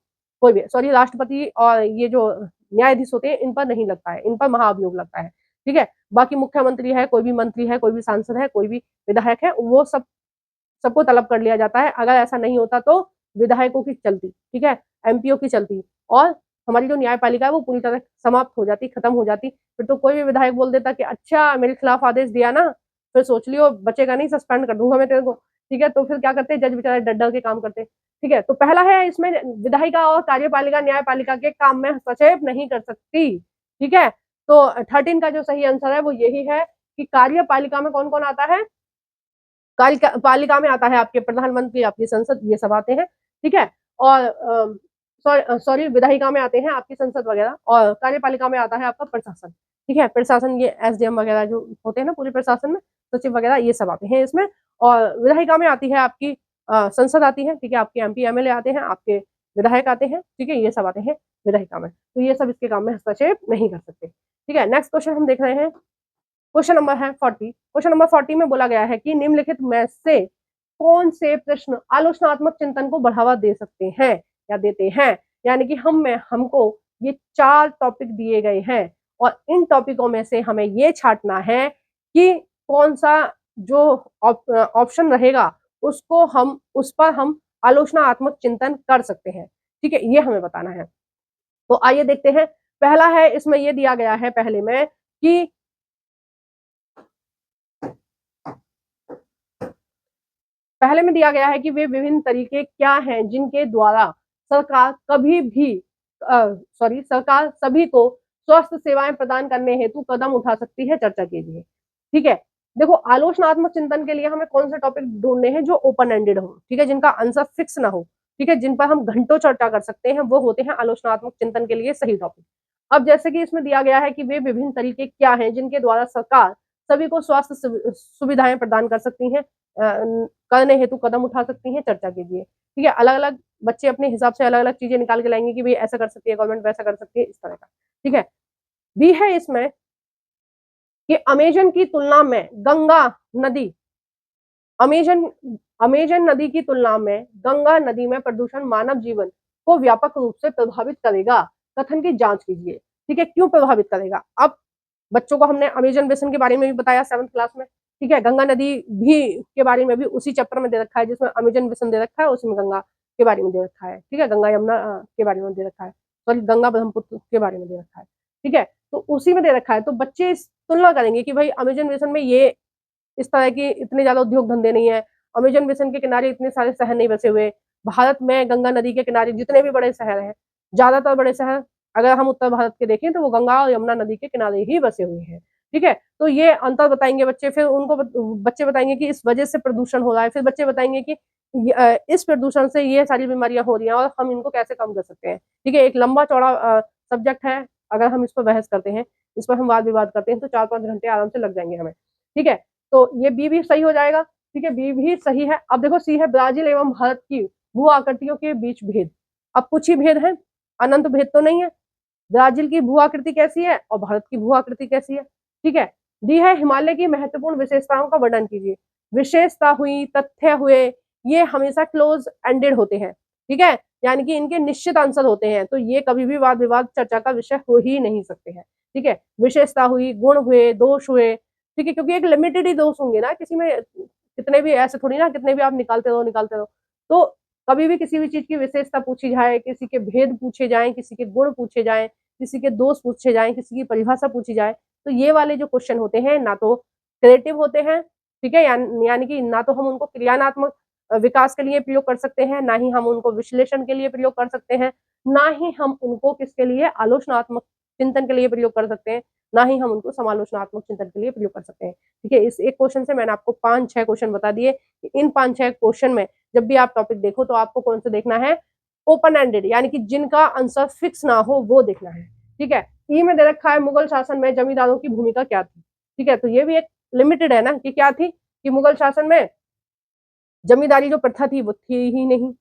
कोई भी, सॉरी राष्ट्रपति और ये जो न्यायाधीश होते हैं इन पर नहीं लगता है, इन पर महाअभियोग लगता है, ठीक है। बाकी मुख्यमंत्री है, कोई भी मंत्री है, कोई भी सांसद है, कोई भी विधायक है, वो सबको तलब कर लिया जाता है। अगर ऐसा नहीं होता तो विधायकों की चलती, ठीक है, एमपीओ की चलती, और हमारी जो न्यायपालिका है वो पूरी तरह समाप्त हो जाती, खत्म हो जाती। फिर तो कोई भी विधायक बोल देता कि अच्छा मेरे खिलाफ आदेश दिया ना, फिर सोच लियो बचेगा नहीं, सस्पेंड कर दूंगा मैं तेरे को, ठीक है। तो फिर क्या करते, जज बेचारे डर डर के काम करते, ठीक है। तो पहला है इसमें, विधायिका और कार्यपालिका न्यायपालिका के काम में हस्तक्षेप नहीं कर सकती, ठीक है। तो 13 का जो सही आंसर है वो यही है कि कार्यपालिका में कौन कौन आता है, पालिका में आता है आपके प्रधानमंत्री, आपकी संसद, ये सब आते हैं, ठीक है। और सॉरी विधायिका में आते हैं आपकी संसद वगैरह, और कार्यपालिका में आता है आपका प्रशासन, ठीक है। प्रशासन ये एसडीएम वगैरह जो होते हैं ना पूरे प्रशासन में, सचिव वगैरह, ये सब आते हैं इसमें। और विधायिका में आती है आपकी संसद आती है, ठीक है, आपके एमपी एमएलए आते हैं, आपके विधायक आते हैं, ठीक है, ये सब आते हैं विधायिका में। तो ये सब इसके काम में हस्तक्षेप नहीं कर सकते, ठीक है। नेक्स्ट क्वेश्चन हम देख रहे हैं, क्वेश्चन नंबर है 40। क्वेश्चन नंबर 40 में बोला गया है कि निम्नलिखित में से कौन से प्रश्न आलोचनात्मक चिंतन को बढ़ावा दे सकते हैं या देते हैं। यानी कि हमको ये 4 टॉपिक दिए गए हैं, और इन टॉपिकों में से हमें ये छांटना है कि कौन सा जो ऑप्शन रहेगा उस पर हम आलोचनात्मक चिंतन कर सकते हैं, ठीक है, ये हमें बताना है। तो आइए देखते हैं। पहला है, इसमें ये दिया गया है पहले में कि पहले में दिया गया है कि वे विभिन्न तरीके क्या हैं जिनके द्वारा सरकार सरकार सभी को स्वास्थ्य सेवाएं प्रदान करने हेतु कदम उठा सकती है, चर्चा कीजिए, ठीक है। देखो, आलोचनात्मक चिंतन के लिए हमें कौन से टॉपिक ढूंढने हैं जो ओपन एंडेड हो, ठीक है, जिनका आंसर फिक्स ना हो, ठीक है, जिन पर हम घंटों चर्चा कर सकते हैं, वो होते हैं आलोचनात्मक चिंतन के लिए सही टॉपिक। अब जैसे कि इसमें दिया गया है कि वे विभिन्न तरीके क्या हैं जिनके द्वारा सरकार सभी को स्वास्थ्य सुविधाएं प्रदान कर सकती हैं, करने हेतु कदम उठा सकती हैं, चर्चा कीजिए, ठीक है। अलग अलग बच्चे अपने हिसाब से अलग अलग चीजें निकाल के लाएंगे कि भाई ऐसा कर सकती है गवर्नमेंट, वैसा कर सकती है, इस तरह का, ठीक है। बी है इसमें कि अमेजन की तुलना में गंगा नदी अमेजन अमेजन नदी की तुलना में गंगा नदी में प्रदूषण मानव जीवन को व्यापक रूप से प्रभावित करेगा, कथन की जांच कीजिए, ठीक है। क्यों प्रभावित करेगा। अब बच्चों को हमने अमेजन बेसिन के बारे में भी बताया 7th क्लास में, ठीक है। गंगा नदी भी के बारे में भी उसी चैप्टर में दे रखा है, जिसमें अमेजन बेसिन दे रखा है उसमें गंगा के बारे में दे रखा है, ठीक है, गंगा यमुना के बारे में दे रखा है, सॉरी गंगा ब्रह्मपुत्र के बारे में दे रखा है, ठीक है। तो उसी में दे रखा है, तो बच्चे इस तुलना करेंगे कि भाई अमेजन बेसिन में ये इस तरह की इतने ज्यादा उद्योग धंधे नहीं है, अमेजन बेसिन के किनारे इतने सारे शहर नहीं बसे हुए, भारत में गंगा नदी के किनारे जितने भी बड़े शहर हैं, ज्यादातर बड़े शहर अगर हम उत्तर भारत के देखें तो वो गंगा और यमुना नदी के किनारे ही बसे हुए हैं, ठीक है। तो ये अंतर बताएंगे बच्चे, फिर उनको बच्चे बताएंगे कि इस वजह से प्रदूषण हो रहा है, फिर बच्चे बताएंगे कि इस प्रदूषण से ये सारी बीमारियां हो रही हैं और हम इनको कैसे कम कर सकते हैं, ठीक है। एक लंबा चौड़ा सब्जेक्ट है, अगर हम इस पर बहस करते हैं, इस पर हम वाद विवाद करते हैं तो 4-5 घंटे आराम से लग जाएंगे हमें, ठीक है। तो ये बी भी सही हो जाएगा, ठीक है, बी भी सही है। अब देखो सी है, ब्राजील एवं भारत की भू आकृतियों के बीच भेद। अब कुछ ही भेद है, अनंत भेद तो नहीं है। ब्राजील की भू आकृति कैसी है और भारत की भू आकृति कैसी है, ठीक है। डी है, हिमालय की महत्वपूर्ण विशेषताओं का वर्णन कीजिए। विशेषता हुई, तथ्य हुए, ये हमेशा क्लोज एंडेड होते हैं, ठीक है, यानी कि इनके निश्चित आंसर होते हैं, तो ये कभी भी वाद विवाद चर्चा का विषय हो ही नहीं सकते हैं, ठीक है। विशेषता हुई, गुण हुए, दोष हुए, ठीक है, क्योंकि एक लिमिटेड ही दोष होंगे ना, किसी में कितने भी ऐसे थोड़ी ना कितने भी आप निकालते रहो। तो कभी भी किसी भी चीज की विशेषता पूछी जाए, किसी के भेद पूछे जाए, किसी के गुण पूछे जाए, किसी के दोष पूछे जाए, किसी की परिभाषा पूछी जाए, तो ये वाले जो क्वेश्चन होते हैं ना तो क्रिएटिव होते हैं, ठीक है, यानी कि ना तो हम उनको क्रियात्मक विकास के लिए प्रयोग कर सकते हैं, ना ही हम उनको विश्लेषण के लिए प्रयोग कर सकते हैं, ना ही हम उनको किसके लिए आलोचनात्मक चिंतन के लिए प्रयोग कर सकते हैं, ना ही हम उनको समालोचनात्मक चिंतन के लिए प्रयोग कर सकते हैं, ठीक है। इस एक क्वेश्चन से मैंने आपको 5-6 क्वेश्चन बता दिए कि इन 5-6 क्वेश्चन में जब भी आप टॉपिक देखो तो आपको कौन सा देखना है, ओपन एंडेड, यानी कि जिनका आंसर फिक्स ना हो वो देखना है, ठीक है। ई में दे रखा है, मुगल शासन में जमींदारों की भूमिका क्या थी, ठीक है, तो ये भी एक लिमिटेड है ना कि क्या थी, कि मुगल शासन में जमींदारी जो प्रथा थी वो थी ही नहीं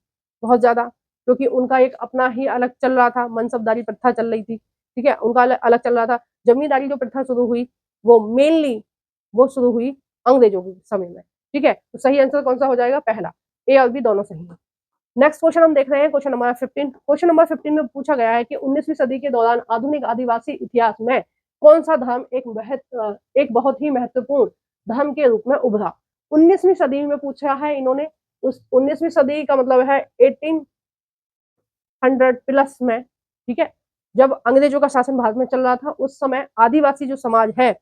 बहुत ज्यादा, क्योंकि उनका एक अपना ही अलग चल रहा था, मनसबदारी प्रथा चल रही थी, ठीक है, उनका अलग चल रहा था। जमींदारी जो प्रथा शुरू हुई वो मेनली वो शुरू हुई अंग्रेजों के समय में, ठीक है। तो सही आंसर कौन सा हो जाएगा, पहला, ए और बी दोनों सही है। नेक्स्ट क्वेश्चन हम देख रहे हैं, क्वेश्चन नंबर 15। क्वेश्चन नंबर 15 में पूछा गया है कि 19वीं सदी के दौरान आधुनिक आदिवासी इतिहास में कौन सा धर्म एक बहुत ही महत्वपूर्ण धर्म के रूप में उभरा? 19वीं सदी में पूछा है इन्होंने। उस 19वीं सदी का मतलब है 1800 प्लस में, ठीक है, जब अंग्रेजों का शासन भारत में चल रहा था, उस समय आदिवासी जो समाज है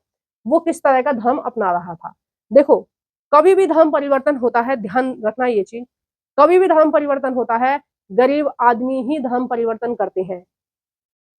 वो किस तरह का धर्म अपना रहा था। देखो, कभी भी धर्म परिवर्तन होता है, ध्यान रखना ये चीज, कभी भी धर्म परिवर्तन होता है, गरीब आदमी ही धर्म परिवर्तन करते हैं,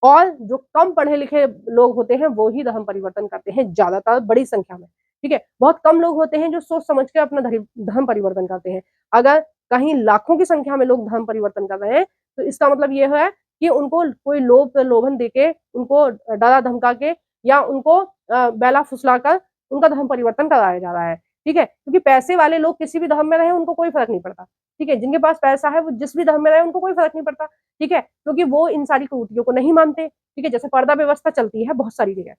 और जो कम पढ़े लिखे लोग होते हैं वो ही धर्म परिवर्तन करते हैं, ज्यादातर बड़ी संख्या में, ठीक है। बहुत कम लोग होते हैं जो सोच समझ के अपना धर्म परिवर्तन करते हैं। अगर कहीं लाखों की संख्या में लोग धर्म परिवर्तन कर रहे हैं तो इसका मतलब ये है कि उनको कोई लोभ प्रलोभन देके, उनको डरा धमका के, या उनको बैला फुसला कर उनका धर्म परिवर्तन कराया जा रहा है, ठीक है। क्योंकि पैसे वाले लोग किसी भी धर्म में रहे उनको कोई फर्क नहीं पड़ता, ठीक है। जिनके पास पैसा है वो जिस भी धर्म में रहे उनको कोई फर्क नहीं पड़ता, ठीक है, क्योंकि वो इन सारी कुरीतियों को नहीं मानते, ठीक है। जैसे पर्दा व्यवस्था चलती है बहुत सारी जगह,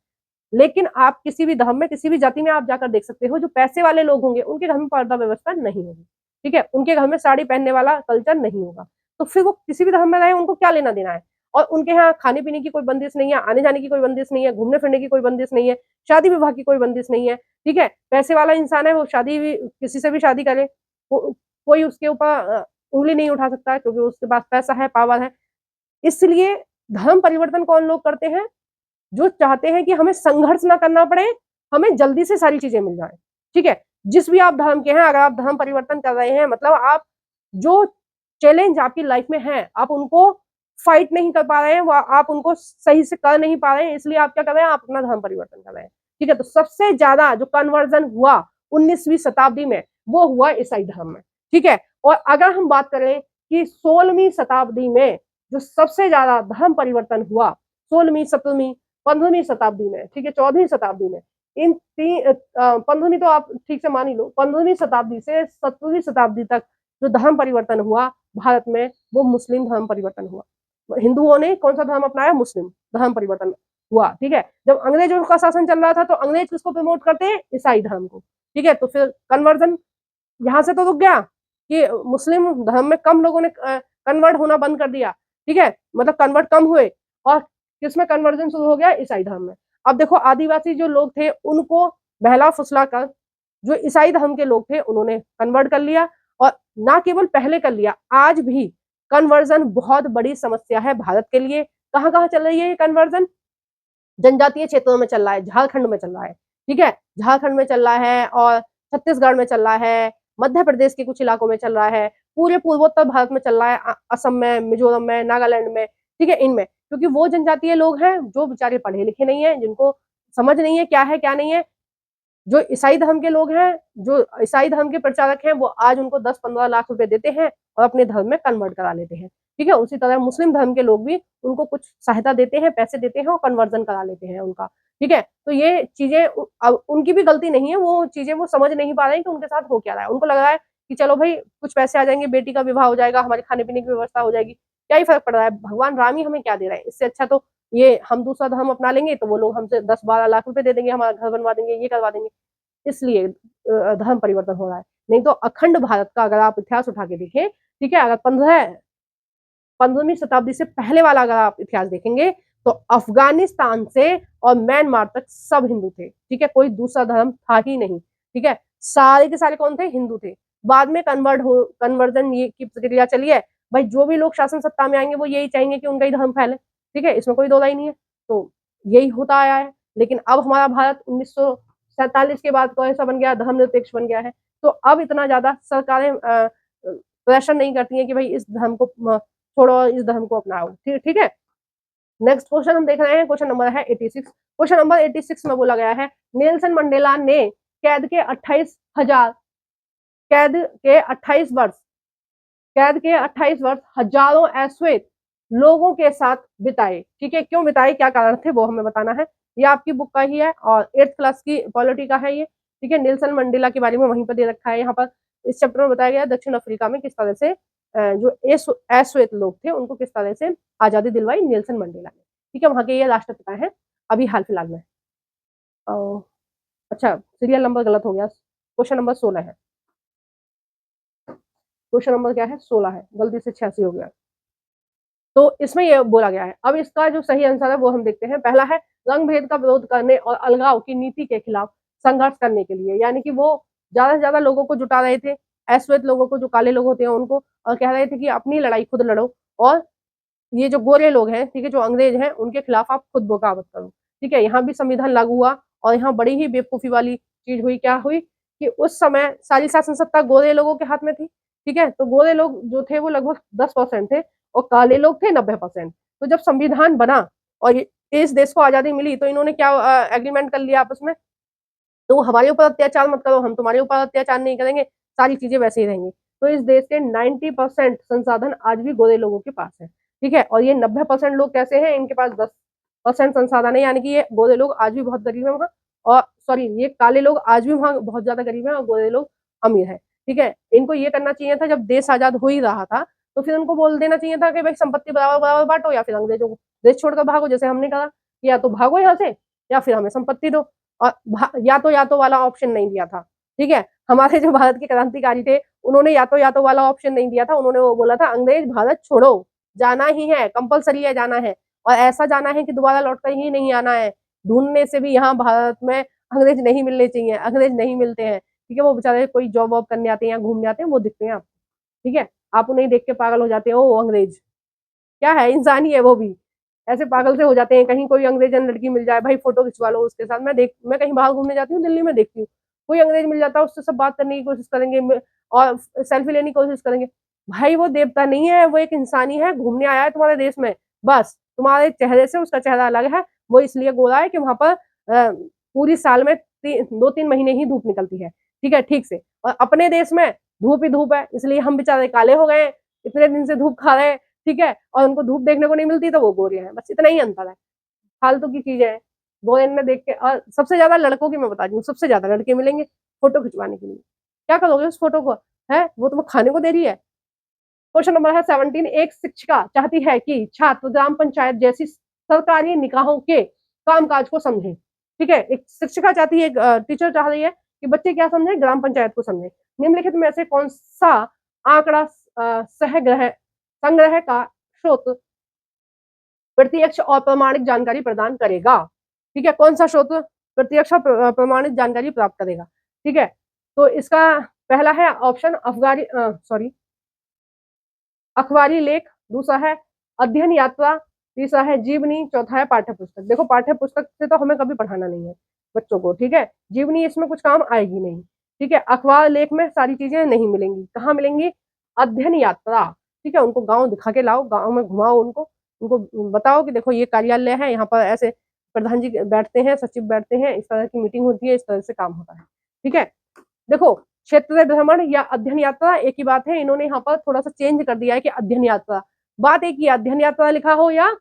लेकिन आप किसी भी धर्म में, किसी भी जाति में आप जाकर देख सकते हो, जो पैसे वाले लोग होंगे उनके घर में पर्दा व्यवस्था नहीं होगी, ठीक है, उनके घर में साड़ी पहनने वाला कल्चर नहीं होगा। तो फिर वो किसी भी धर्म में रहे, उनको क्या लेना देना है। और उनके यहाँ खाने पीने की कोई बंदिश नहीं है, आने जाने की कोई बंदिश नहीं है, घूमने फिरने की कोई बंदिश नहीं है, शादी विवाह की कोई बंदिश नहीं है, ठीक है। पैसे वाला इंसान है, वो शादी भी किसी से भी शादी करे, कोई उसके ऊपर उंगली नहीं उठा सकता, क्योंकि उसके पास पैसा है, पावर है। इसलिए धर्म परिवर्तन कौन लोग करते हैं? जो चाहते हैं कि हमें संघर्ष ना करना पड़े, हमें जल्दी से सारी चीजें मिल जाए, ठीक है। जिस भी आप धर्म के हैं, अगर आप धर्म परिवर्तन कर रहे हैं, मतलब आप जो चैलेंज आपकी लाइफ में है आप उनको फाइट नहीं कर पा रहे हैं, आप उनको सही से कर नहीं पा रहे हैं, इसलिए आप क्या कर रहे हैं, आप अपना धर्म परिवर्तन कर रहे हैं, ठीक है। तो सबसे ज्यादा जो कन्वर्जन हुआ 19वीं शताब्दी में वो हुआ ईसाई धर्म में, ठीक है। और अगर हम बात करें कि 16वीं शताब्दी में जो सबसे ज्यादा धर्म परिवर्तन हुआ, 16वीं, 17वीं, 15वीं शताब्दी में, ठीक है, 14वीं शताब्दी में, इन 15वीं तो आप ठीक से मान ही लो, 15वीं शताब्दी से 17वीं शताब्दी तक जो धर्म परिवर्तन हुआ भारत में वो मुस्लिम धर्म परिवर्तन हुआ। हिंदुओं ने कौन सा धर्म अपनाया? मुस्लिम धर्म परिवर्तन हुआ, ठीक है। जब अंग्रेजों का शासन चल रहा था तो अंग्रेज किसको प्रमोट करते हैं? ईसाई धर्म को, ठीक है। तो फिर कन्वर्जन यहाँ से तो रुक गया कि मुस्लिम धर्म में कम लोगों ने कन्वर्ट होना बंद कर दिया, ठीक है, मतलब कन्वर्ट कम हुए, और किसमें कन्वर्जन शुरू हो गया? ईसाई धर्म में। अब देखो, आदिवासी जो लोग थे उनको बहला फुसला कर जो ईसाई धर्म के लोग थे उन्होंने कन्वर्ट कर लिया, और ना केवल पहले कर लिया, आज भी कन्वर्जन बहुत बड़ी समस्या है भारत के लिए। कहाँ कहाँ चल रही है ये कन्वर्जन? जनजातीय क्षेत्रों में चल रहा है, झारखंड में चल रहा है, ठीक है, झारखंड में चल रहा है, और छत्तीसगढ़ में चल रहा है, मध्य प्रदेश के कुछ इलाकों में चल रहा है, पूरे पूर्वोत्तर भारत में चल रहा है, असम में, मिजोरम में, नागालैंड में, ठीक है, इनमें, क्योंकि वो जनजातीय लोग हैं जो बेचारे पढ़े लिखे नहीं है, जिनको समझ नहीं है क्या नहीं है। जो ईसाई धर्म के लोग हैं, जो ईसाई धर्म के प्रचारक हैं, वो आज उनको 10-15 लाख रुपए देते हैं और अपने धर्म में कन्वर्ट करा लेते हैं, ठीक है। उसी तरह मुस्लिम धर्म के लोग भी उनको कुछ सहायता देते हैं, पैसे देते हैं और कन्वर्जन करा लेते हैं उनका, ठीक है। तो ये चीजें अब उनकी भी गलती नहीं है, वो चीजें वो समझ नहीं पा रहे हैं कि उनके साथ हो क्या रहा है। उनको लग रहा है कि चलो भाई कुछ पैसे आ जाएंगे, बेटी का विवाह हो जाएगा, हमारे खाने पीने की व्यवस्था हो जाएगी, क्या ही फर्क पड़ रहा है, भगवान राम ही हमें क्या दे रहे हैं, इससे अच्छा तो ये हम दूसरा धर्म अपना लेंगे तो वो लोग हमसे 10-12 लाख रुपए दे देंगे, हमारा घर बनवा देंगे, ये करवा देंगे, इसलिए धर्म परिवर्तन हो रहा है। नहीं तो अखंड भारत का अगर आप इतिहास उठा के देखें, ठीक है, अगर 15वीं शताब्दी से पहले वाला अगर आप इतिहास देखेंगे तो अफगानिस्तान से और म्यांमार तक सब हिंदू थे, ठीक है, कोई दूसरा धर्म था ही नहीं, ठीक है, सारे के सारे कौन थे? हिंदू थे। बाद में कन्वर्जन ये की प्रक्रिया चली है, भाई जो भी लोग शासन सत्ता में आएंगे वो यही चाहेंगे कि उनका ही धर्म फैले, ठीक है, इसमें कोई दो राय नहीं है, तो यही होता आया है। लेकिन अब हमारा भारत 1947 के बाद कैसा बन गया? धर्मनिरपेक्ष बन गया है। तो अब इतना ज्यादा सरकारें प्रेशर नहीं करती हैं कि भाई इस धर्म को छोड़ो, इस धर्म को अपनाओ, ठीक है। नेक्स्ट क्वेश्चन हम देख रहे हैं, क्वेश्चन नंबर है 86। क्वेश्चन नंबर 86 में बोला गया है, नेल्सन मंडेला ने कैद के 28,000 कैद के 28 वर्ष कैद के 28 वर्ष हजारों अश्वेत लोगों के साथ बिताए, ठीक है। क्यों बिताए, क्या कारण थे, वो हमें बताना है। ये आपकी बुक का ही है और 8th क्लास की पॉलिटी का है ये, ठीक है। नेल्सन मंडेला के बारे में वहीं पर दे रखा है। यहाँ पर इस चैप्टर में बताया गया दक्षिण अफ्रीका में किस तरह से जो अश्वेत लोग थे उनको किस तरह से आजादी दिलवाई नेल्सन मंडेला ने, ठीक है। वहां के ये राष्ट्रपिता है अभी हाल फिलहाल में। अच्छा, सीरियल नंबर गलत हो गया, क्वेश्चन नंबर 16 है, क्वेश्चन नंबर क्या है? 16 है, गलती से 86 हो गया। तो इसमें ये बोला गया है। अब इसका जो सही आंसर है वो हम देखते हैं। पहला है रंग भेद का विरोध करने और अलगाव की नीति के खिलाफ संघर्ष करने के लिए, यानी कि वो ज्यादा से ज्यादा लोगों को जुटा रहे थे, अश्वेत लोगों को, जो काले लोग होते हैं उनको, और कह रहे थे कि अपनी लड़ाई खुद लड़ो, और ये जो गोरे लोग हैं, ठीक है, जो अंग्रेज हैं, उनके खिलाफ आप खुद बगावत करो। ठीक है, यहाँ भी संविधान लागू हुआ, और यहाँ बड़ी ही बेवकूफी वाली चीज हुई। क्या हुई कि उस समय सारी शासन सत्ता गोरे लोगों के हाथ में थी। ठीक है, तो गोरे लोग जो थे वो लगभग 10% थे, और काले लोग थे 90%। तो जब संविधान बना और इस देश को आजादी मिली, तो इन्होंने क्या एग्रीमेंट कर लिया आपस में, तो हमारे ऊपर अत्याचार मत करो, हम तुम्हारे ऊपर अत्याचार नहीं करेंगे, सारी चीजें वैसे ही रहेंगी। तो इस देश के 90% संसाधन आज भी गोरे लोगों के पास है। ठीक है, और ये 90% लोग कैसे हैं, इनके पास 10% संसाधन है, यानी कि ये गोरे लोग आज भी बहुत गरीब है वहाँ, और सॉरी, ये काले लोग आज भी वहाँ बहुत ज्यादा गरीब है, और गोरे लोग अमीर है। ठीक है, इनको ये करना चाहिए था, जब देश आजाद हो ही रहा था तो फिर उनको बोल देना चाहिए था कि भाई संपत्ति बराबर बराबर बांटो, या फिर अंग्रेजों को देश छोड़कर भागो, जैसे हमने कहा कि या तो भागो यहाँ से, या फिर हमें संपत्ति दो। और या तो वाला ऑप्शन नहीं दिया था। ठीक है, हमारे जो भारत के क्रांतिकारी थे, उन्होंने या तो वाला ऑप्शन नहीं दिया था, उन्होंने वो बोला था अंग्रेज भारत छोड़ो, जाना ही है, कंपलसरी है, जाना है, और ऐसा जाना है कि दोबारा लौटकर ही नहीं आना है। ढूंढने से भी यहाँ भारत में अंग्रेज नहीं मिलने चाहिए, अंग्रेज नहीं मिलते हैं। ठीक है, वो बेचारे कोई जॉब वॉब करने आते हैं या घूमने आते हैं, वो दिखते हैं आपको। ठीक है, आप उन्हें देख के पागल हो जाते हो, ओ अंग्रेज क्या है, इंसान ही है वो भी, ऐसे पागल से हो जाते हैं। कहीं कोई अंग्रेजन लड़की मिल जाए, भाई फोटो खिंचवा लो उसके साथ। मैं कहीं बाहर घूमने जाती हूँ, दिल्ली में देखती हूँ, कोई अंग्रेज मिल जाता है, उससे सब बात करने की कोशिश करेंगे, और सेल्फी लेने की कोशिश करेंगे। भाई वो देवता नहीं है, वो एक इंसानी है, घूमने आया है तुम्हारे देश में, बस तुम्हारे चेहरे से उसका चेहरा अलग है। वो इसलिए गोरा है कि वहां पर पूरी साल में 2-3 महीने ही धूप निकलती है। ठीक है, ठीक से, और अपने देश में धूप ही धूप है, इसलिए हम बेचारे काले हो गए, इतने दिन से धूप खा रहे हैं। ठीक है, और उनको धूप देखने को नहीं मिलती, तो वो गोरे हैं, बस इतना ही अंतर है। फालतू की चीजें हैं, गोरे में देख के। और सबसे ज्यादा लड़कों की मैं बता दूं, सबसे ज्यादा लड़के मिलेंगे फोटो खिंचवाने के लिए। क्या करोगे उस फोटो को, है वो तुम्हें खाने को दे रही है। क्वेश्चन नंबर है 17, एक शिक्षिका चाहती है कि छात्र ग्राम पंचायत जैसी सरकारी निकाहों के कामकाज को समझे। ठीक है, एक शिक्षिका चाहती है, टीचर चाह रही है कि बच्चे क्या समझे, ग्राम पंचायत को समझे। निम्नलिखित में से कौन सा आंकड़ा सहग्रह संग्रह का स्रोत प्रत्यक्ष और प्रमाणिक जानकारी प्रदान करेगा। ठीक है, कौन सा स्रोत प्रत्यक्ष और प्रमाणित जानकारी प्राप्त करेगा। ठीक है, तो इसका पहला है ऑप्शन अखबारी लेख, दूसरा है अध्ययन यात्रा, तीसरा है जीवनी, चौथा है पाठ्य पुस्तक। देखो पाठ्य पुस्तक से तो हमें कभी पढ़ाना नहीं है बच्चों को। ठीक है, जीवनी इसमें कुछ काम आएगी नहीं। ठीक है, अखबार लेख में सारी चीजें नहीं मिलेंगी, कहाँ मिलेंगी, अध्ययन यात्रा। ठीक है, उनको गांव दिखा के लाओ, गांव में घुमाओ उनको, उनको बताओ कि देखो ये कार्यालय है, यहाँ पर ऐसे प्रधान जी बैठते हैं, सचिव बैठते हैं, इस तरह की मीटिंग होती है, इस तरह से काम होता है। ठीक है, देखो क्षेत्र भ्रमण या अध्ययन यात्रा एक ही बात है, इन्होंने यहाँ पर थोड़ा सा चेंज कर दिया है कि अध्ययन यात्रा, बात एक ही, अध्ययन यात्रा लिखा हो या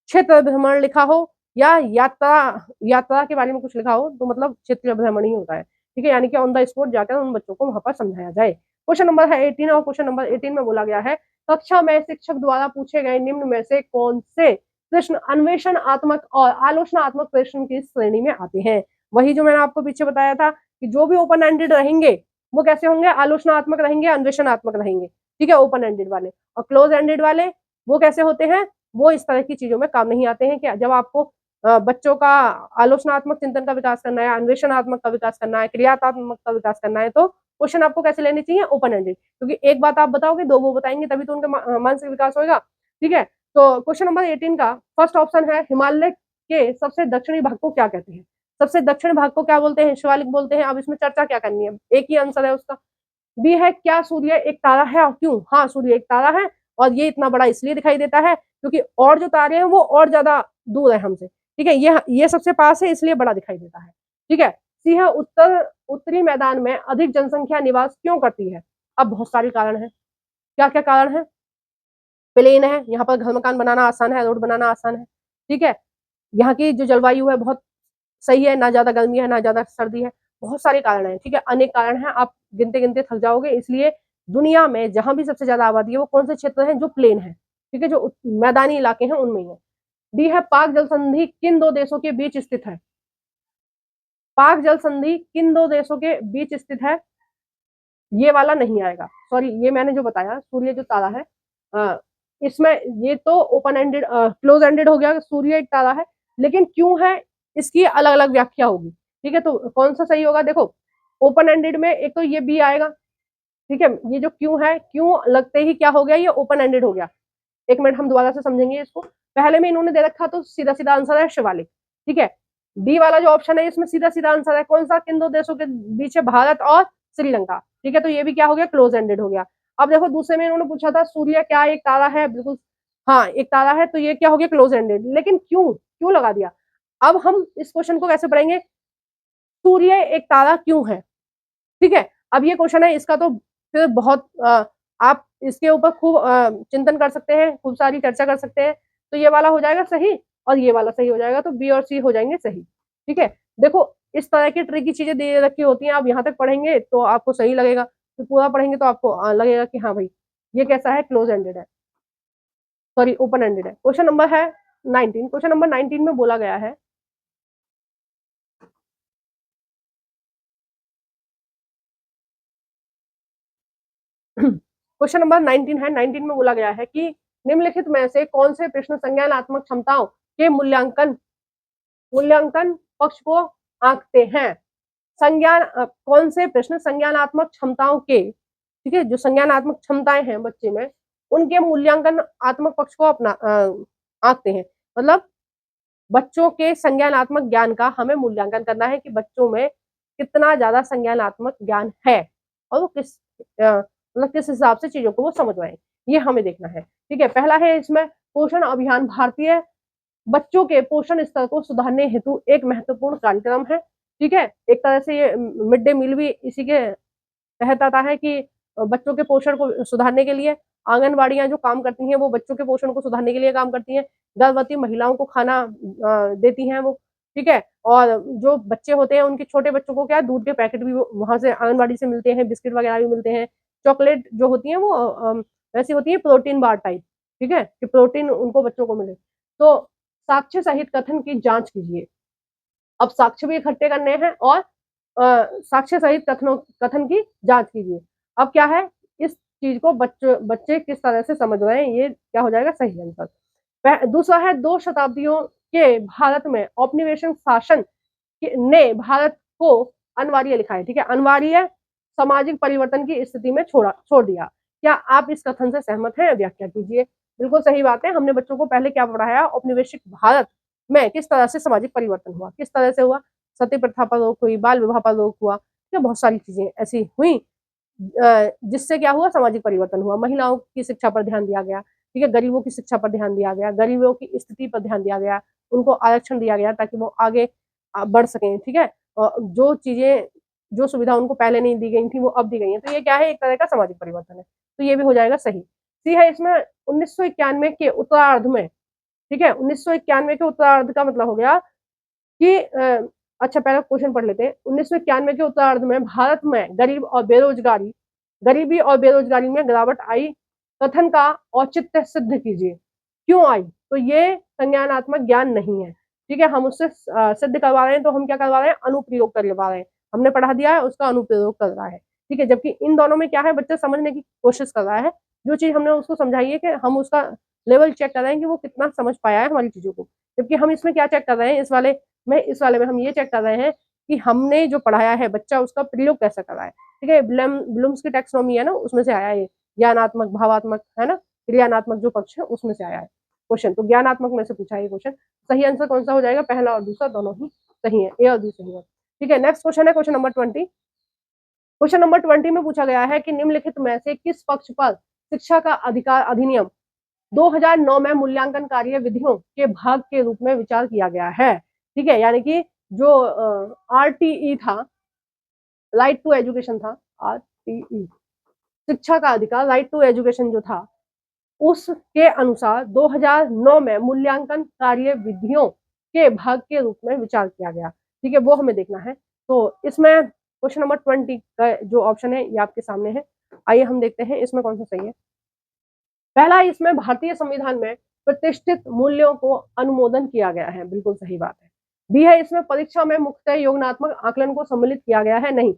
क्षेत्र भ्रमण लिखा हो या यात्रा यात्रा के बारे में कुछ लिखा हो, तो मतलब क्षेत्रीय भ्रमण ही होता है। ठीक है, यानी कि ऑन द स्पॉट जाकर उन बच्चों को वहां पर समझाया जाए। क्वेश्चन नंबर है 18, और क्वेश्चन नंबर 18 में बोला गया है कक्षा में शिक्षक द्वारा पूछे गए निम्न में से कौन से प्रश्न अन्वेषणात्मक और आलोचनात्मक प्रश्न की श्रेणी में आते हैं। वही जो मैंने आपको पीछे बताया था कि जो भी ओपन एंडेड रहेंगे वो कैसे होंगे, आलोचनात्मक रहेंगे, अन्वेषणात्मक रहेंगे। ठीक है, ओपन एंडेड वाले, और क्लोज एंडेड वाले वो कैसे होते हैं, वो इस तरह की चीजों में काम नहीं आते हैं। क्या जब आपको बच्चों का आलोचनात्मक चिंतन का विकास करना है, अन्वेषणात्मक का विकास करना है, क्रियात्मक का विकास करना है, तो क्वेश्चन आपको कैसे लेने चाहिए, ओपन एंडेड, क्योंकि एक बात आप बताओगे, दो वो बताएंगे, तभी तो उनका मानसिक विकास होगा। ठीक है, तो क्वेश्चन नंबर 18 का फर्स्ट ऑप्शन है हिमालय के सबसे दक्षिणी भाग को क्या कहते हैं। सबसे दक्षिण भाग को क्या बोलते हैं, शिवालिक बोलते हैं। अब इसमें चर्चा क्या करनी है, एक ही आंसर है उसका। बी है क्या सूर्य एक तारा है और क्यों, हाँ सूर्य एक तारा है, और ये इतना बड़ा इसलिए दिखाई देता है क्योंकि और जो तारे हैं वो और ज्यादा दूर है हमसे। ठीक है, ये सबसे पास है इसलिए बड़ा दिखाई देता है। ठीक है, सी है उत्तरी मैदान में अधिक जनसंख्या निवास क्यों करती है। अब बहुत सारे कारण है, क्या क्या कारण है, प्लेन है, यहाँ पर घर मकान बनाना आसान है, रोड बनाना आसान है। ठीक है, यहाँ की जो जलवायु है बहुत सही है, ना ज्यादा गर्मी है ना ज्यादा सर्दी है, बहुत सारे कारण हैं। ठीक है, अनेक कारण हैं, आप गिनते गिनते थक जाओगे। इसलिए दुनिया में जहां भी सबसे ज्यादा आबादी है वो कौन से क्षेत्र हैं, जो प्लेन है। ठीक है, जो मैदानी इलाके हैं उनमें है। डी है पाक जल संधि किन दो देशों के बीच स्थित है। पाक जल संधि किन दो देशों के बीच स्थित है, ये वाला नहीं आएगा, सॉरी, ये मैंने जो बताया सूर्य जो तारा है इसमें ये तो ओपन एंडेड क्लोज एंडेड हो गया, सूर्य एक तारा है, लेकिन क्यों है इसकी अलग अलग व्याख्या होगी। ठीक है, तो कौन सा सही होगा? देखो ओपन एंडेड में एक तो ये बी आएगा, ठीक है, ये जो क्यों है, क्यों लगते ही क्या हो गया, ये ओपन एंडेड हो गया। एक मिनट हम दोबारा से समझेंगे इसको। पहले में इन्होंने दे रखा तो सीधा सीधा आंसर है शिवालिक, ठीक है। डी वाला जो ऑप्शन है इसमें सीधा सीधा आंसर है कौन सा, किन दो देशों के बीच है, भारत और श्रीलंका, ठीक है, तो ये भी क्या हो गया, क्लोज एंडेड हो गया। अब देखो दूसरे में इन्होंने पूछा था सूर्य क्या एक तारा है, बिल्कुल हाँ एक तारा है, तो ये क्या हो गया, क्लोज एंडेड, लेकिन क्यों क्यों लगा दिया। अब हम इस क्वेश्चन को कैसे पढ़ेंगे, सूर्य एक तारा क्यों है, ठीक है। अब ये क्वेश्चन है, इसका तो फिर बहुत आप इसके ऊपर खूब चिंतन कर सकते हैं, खूब सारी चर्चा कर सकते हैं। तो ये वाला हो जाएगा सही और ये वाला सही हो जाएगा, तो बी और सी हो जाएंगे सही, ठीक है। देखो इस तरह की ट्रिकी चीजें दे रखी होती हैं, आप यहाँ तक पढ़ेंगे तो आपको सही लगेगा, तो पूरा पढ़ेंगे तो आपको लगेगा कि हाँ भाई ये कैसा है, क्लोज एंडेड है, सॉरी ओपन एंडेड है। क्वेश्चन नंबर है 19। क्वेश्चन नंबर 19 में बोला गया है क्वेश्चन नंबर 19 है, 19 में बोला गया है कि निम्नलिखित में से कौन से प्रश्न संज्ञानात्मक क्षमताओं के मूल्यांकन मूल्यांकन पक्ष को आंकते हैं। संज्ञान कौन से प्रश्न संज्ञानात्मक क्षमताओं के, ठीक है, जो संज्ञानात्मक क्षमताएं हैं बच्चे में, उनके मूल्यांकन आत्मक पक्ष को अपना आंकते हैं। मतलब बच्चों के संज्ञानात्मक ज्ञान का हमें मूल्यांकन करना है कि बच्चों में कितना ज्यादा संज्ञानात्मक ज्ञान है और वो मतलब किस हिसाब से चीजों को वो समझ पाए, ये हमें देखना है, ठीक है। पहला है इसमें पोषण अभियान भारतीय बच्चों के पोषण स्तर को सुधारने हेतु एक महत्वपूर्ण कार्यक्रम है, ठीक है। एक तरह से ये मिड डे मील भी इसी के तहत आता है कि बच्चों के पोषण को सुधारने के लिए आंगनबाड़ियां जो काम करती हैं वो बच्चों के पोषण को सुधारने के लिए काम करती हैं, गर्भवती महिलाओं को खाना देती हैं वो, ठीक है। और जो बच्चे होते हैं उनके छोटे बच्चों को क्या दूध के पैकेट भी वहां से आंगनबाड़ी से मिलते हैं, बिस्किट वगैरह भी मिलते हैं, चॉकलेट जो होती है वो वैसी होती है प्रोटीन बार टाइप, ठीक है, कि प्रोटीन उनको बच्चों को मिले। तो साक्ष्य सहित कथन की जांच कीजिए। अब साक्ष्य भी इकट्ठे करने हैं और साक्ष्य सहित कथन की जांच कीजिए। अब क्या है, इस चीज को बच्चे किस तरह से समझ रहे हैं, ये क्या हो जाएगा, सही आंसर। दूसरा है 2 शताब्दियों के भारत में औपनिवेशिक शासन ने भारत को अनिवार्य लिखा है, ठीक है, अनिवार्य सामाजिक परिवर्तन की स्थिति में छोड़ दिया। क्या आप इस कथन से सहमत हैं, व्याख्या कीजिए। बिल्कुल सही बात है, हमने बच्चों को पहले क्या पढ़ाया, औपनिवेशिक भारत में किस तरह से सामाजिक परिवर्तन हुआ, किस तरह से हुआ, सती प्रथा पर रोक हुई, बाल विवाह पर रोक हुआ, तो बहुत सारी चीजें ऐसी हुई जिससे क्या हुआ, सामाजिक परिवर्तन हुआ। महिलाओं की शिक्षा पर ध्यान दिया गया, ठीक है, गरीबों की शिक्षा पर ध्यान दिया गया, गरीबों की स्थिति पर ध्यान दिया गया, उनको आरक्षण दिया गया ताकि वो आगे बढ़ सकें, ठीक है। जो चीजें जो सुविधा उनको पहले नहीं दी गई थी वो अब दी गई है, तो ये क्या है, एक तरह का सामाजिक परिवर्तन है, तो ये भी हो जाएगा सही। सी है इसमें 1991 के उत्तरार्ध में, ठीक है, 1991 के उत्तरार्ध का मतलब हो गया कि अच्छा पहले क्वेश्चन पढ़ लेते हैं। 1991 के उत्तरार्ध में भारत में गरीबी और बेरोजगारी में गिरावट आई, कथन का औचित्य सिद्ध कीजिए। क्यों आई, तो ये संज्ञानात्मक ज्ञान नहीं है, ठीक है, हम उससे सिद्ध करवा रहे हैं, तो हम क्या करवा रहे हैं, अनुप्रयोग करवा रहे हैं, हमने पढ़ा दिया है उसका अनुप्रयोग कर रहा है, ठीक है। जबकि इन दोनों में क्या है, बच्चा समझने की कोशिश कर रहा है, जो चीज हमने उसको समझाई है कि हम उसका लेवल चेक कर रहे हैं कि वो कितना समझ पाया है हमारी चीजों को। जबकि हम इसमें क्या चेक कर रहे हैं, इस वाले में हम ये चेक कर रहे हैं कि हमने जो पढ़ाया है बच्चा उसका प्रयोग कैसा कर रहा है, ठीक है। ब्लूम्स की टैक्सोनॉमी है ना, उसमें से आया है, ज्ञानात्मक भावात्मक है ना, क्रियानात्मक जो पक्ष है उसमें से आया है क्वेश्चन, तो ज्ञानात्मक में से पूछा है ये क्वेश्चन। सही आंसर कौन सा हो जाएगा, पहला और दूसरा दोनों ही सही है, ए और बी सही है, ठीक है। नेक्स्ट क्वेश्चन है क्वेश्चन नंबर 20। क्वेश्चन नंबर 20 में पूछा गया है कि निम्नलिखित में से किस पक्ष पर शिक्षा का अधिकार अधिनियम 2009 में मूल्यांकन कार्य विधियों के भाग के रूप में विचार किया गया है, ठीक है। यानी कि जो RTE था, राइट टू एजुकेशन था, RTE शिक्षा का अधिकार, राइट टू एजुकेशन जो था, उसके अनुसार 2009 में मूल्यांकन कार्य विधियों के भाग के रूप में विचार किया गया, ठीक है, वो हमें देखना है। तो इसमें क्वेश्चन नंबर 20 का जो ऑप्शन है ये आपके सामने है, आइए हम देखते हैं इसमें कौन सा सही है। पहला, इसमें भारतीय संविधान में प्रतिष्ठित मूल्यों को अनुमोदन किया गया है, बिल्कुल सही बात है। बी है, इसमें परीक्षा में मुख्यतः योगात्मक आकलन को सम्मिलित किया गया है, नहीं,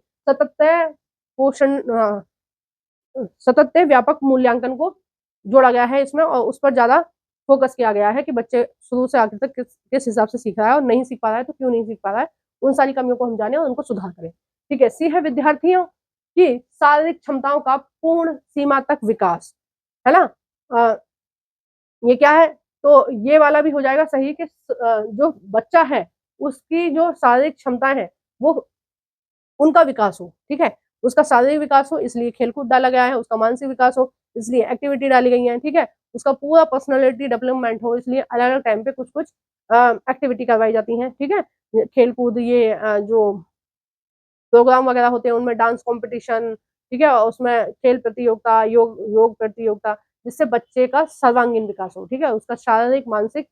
सतत व्यापक मूल्यांकन को जोड़ा गया है इसमें, और उस पर ज़्यादा फोकस किया गया है कि बच्चे शुरू से आखिर तक किस हिसाब से सीख रहा है और नहीं सीख पा रहा है तो क्यों नहीं सीख पा रहा है, उन सारी कमियों को हम जाने और उनको सुधार करें। ठीक है, सी है विद्यार्थियों की शारीरिक क्षमताओं का पूर्ण सीमा तक विकास, है ना। ये क्या है, तो ये वाला भी हो जाएगा सही कि जो बच्चा है उसकी जो शारीरिक क्षमताएं हैं वो उनका विकास हो, ठीक है, उसका शारीरिक विकास हो इसलिए खेलकूद डाला गया है, उसका मानसिक विकास हो इसलिए एक्टिविटी डाली गई है, ठीक है, उसका पूरा पर्सनालिटी डेवलपमेंट हो इसलिए अलग अलग टाइम पे कुछ कुछ एक्टिविटी करवाई जाती है, ठीक है, खेलकूद, ये जो प्रोग्राम वगैरह होते हैं उनमें डांस कंपटीशन, ठीक है, उसमें खेल प्रतियोगिता, योग योग प्रतियोगिता, जिससे बच्चे का सर्वांगीण विकास हो, ठीक है, उसका शारीरिक मानसिक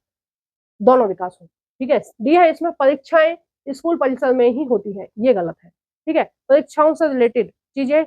दोनों विकास हो, ठीक है। डी है इसमें परीक्षाएं स्कूल परिसर में ही होती है, ये गलत है, ठीक है, परीक्षाओं से रिलेटेड चीजें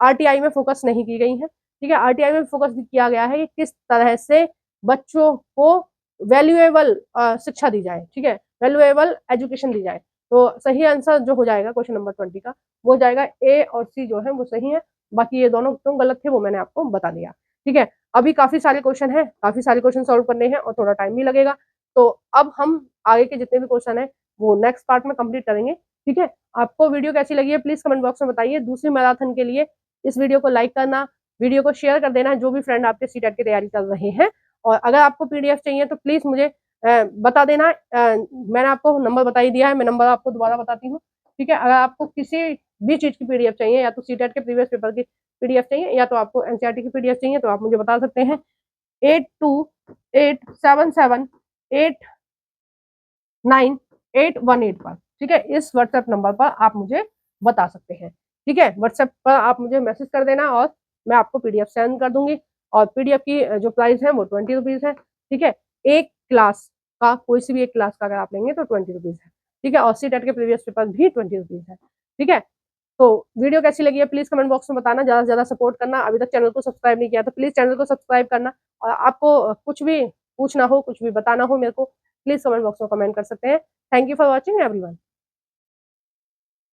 आरटीआई में फोकस नहीं की गई है, ठीक है, आरटीआई में फोकस किया गया है कि किस तरह से बच्चों को वैल्यूएबल शिक्षा दी जाए, ठीक है, वैल्यूएबल एजुकेशन दी जाए। तो सही आंसर जो हो जाएगा क्वेश्चन नंबर 20 का वो हो जाएगा ए और सी जो है वो सही है, बाकी ये दोनों क्यों गलत थे वो मैंने आपको बता दिया, ठीक है। अभी काफी सारे क्वेश्चन हैं, काफी सारे क्वेश्चन सॉल्व करने हैं और थोड़ा टाइम भी लगेगा, तो अब हम आगे के जितने भी क्वेश्चन है वो नेक्स्ट पार्ट में कंप्लीट करेंगे, ठीक है। आपको वीडियो कैसी लगी है प्लीज कमेंट बॉक्स में बताइए। दूसरी मैराथन के लिए इस वीडियो को लाइक करना, वीडियो को शेयर कर देना जो भी फ्रेंड आपके सीटेट की तैयारी कर रहे हैं, और अगर आपको पीडीएफ चाहिए तो प्लीज मुझे बता देना। मैंने आपको नंबर बता ही दिया है, मैं नंबर आपको दोबारा बताती हूँ, ठीक है। अगर आपको किसी भी चीज की पीडीएफ चाहिए, या तो सीटेट के प्रीवियस पेपर की पीडीएफ चाहिए या तो आपको एनसीईआरटी की पीडीएफ चाहिए, तो आप मुझे बता सकते हैं 8287789818 पर, ठीक है, इस व्हाट्सएप नंबर पर आप मुझे बता सकते हैं, ठीक है। व्हाट्सएप पर आप मुझे मैसेज कर देना और मैं आपको पीडीएफ सेंड कर दूंगी, और पीडीएफ की जो प्राइस है वो 20 रुपीज है, ठीक है। एक क्लास का, कोई सी भी एक क्लास का अगर आप लेंगे तो 20 रुपीज है, ठीक है, और सीटेट के प्रीवियस पेपर भी 20 रुपीज है, ठीक है। तो वीडियो कैसी लगी है प्लीज कमेंट बॉक्स में बताना, ज्यादा से ज्यादा सपोर्ट करना। अभी तक चैनल को सब्सक्राइब नहीं किया तो प्लीज चैनल को सब्सक्राइब करना, और आपको कुछ भी पूछना हो, कुछ भी बताना हो मेरे को, प्लीज कमेंट बॉक्स में कमेंट कर सकते हैं। Thank you for watching everyone.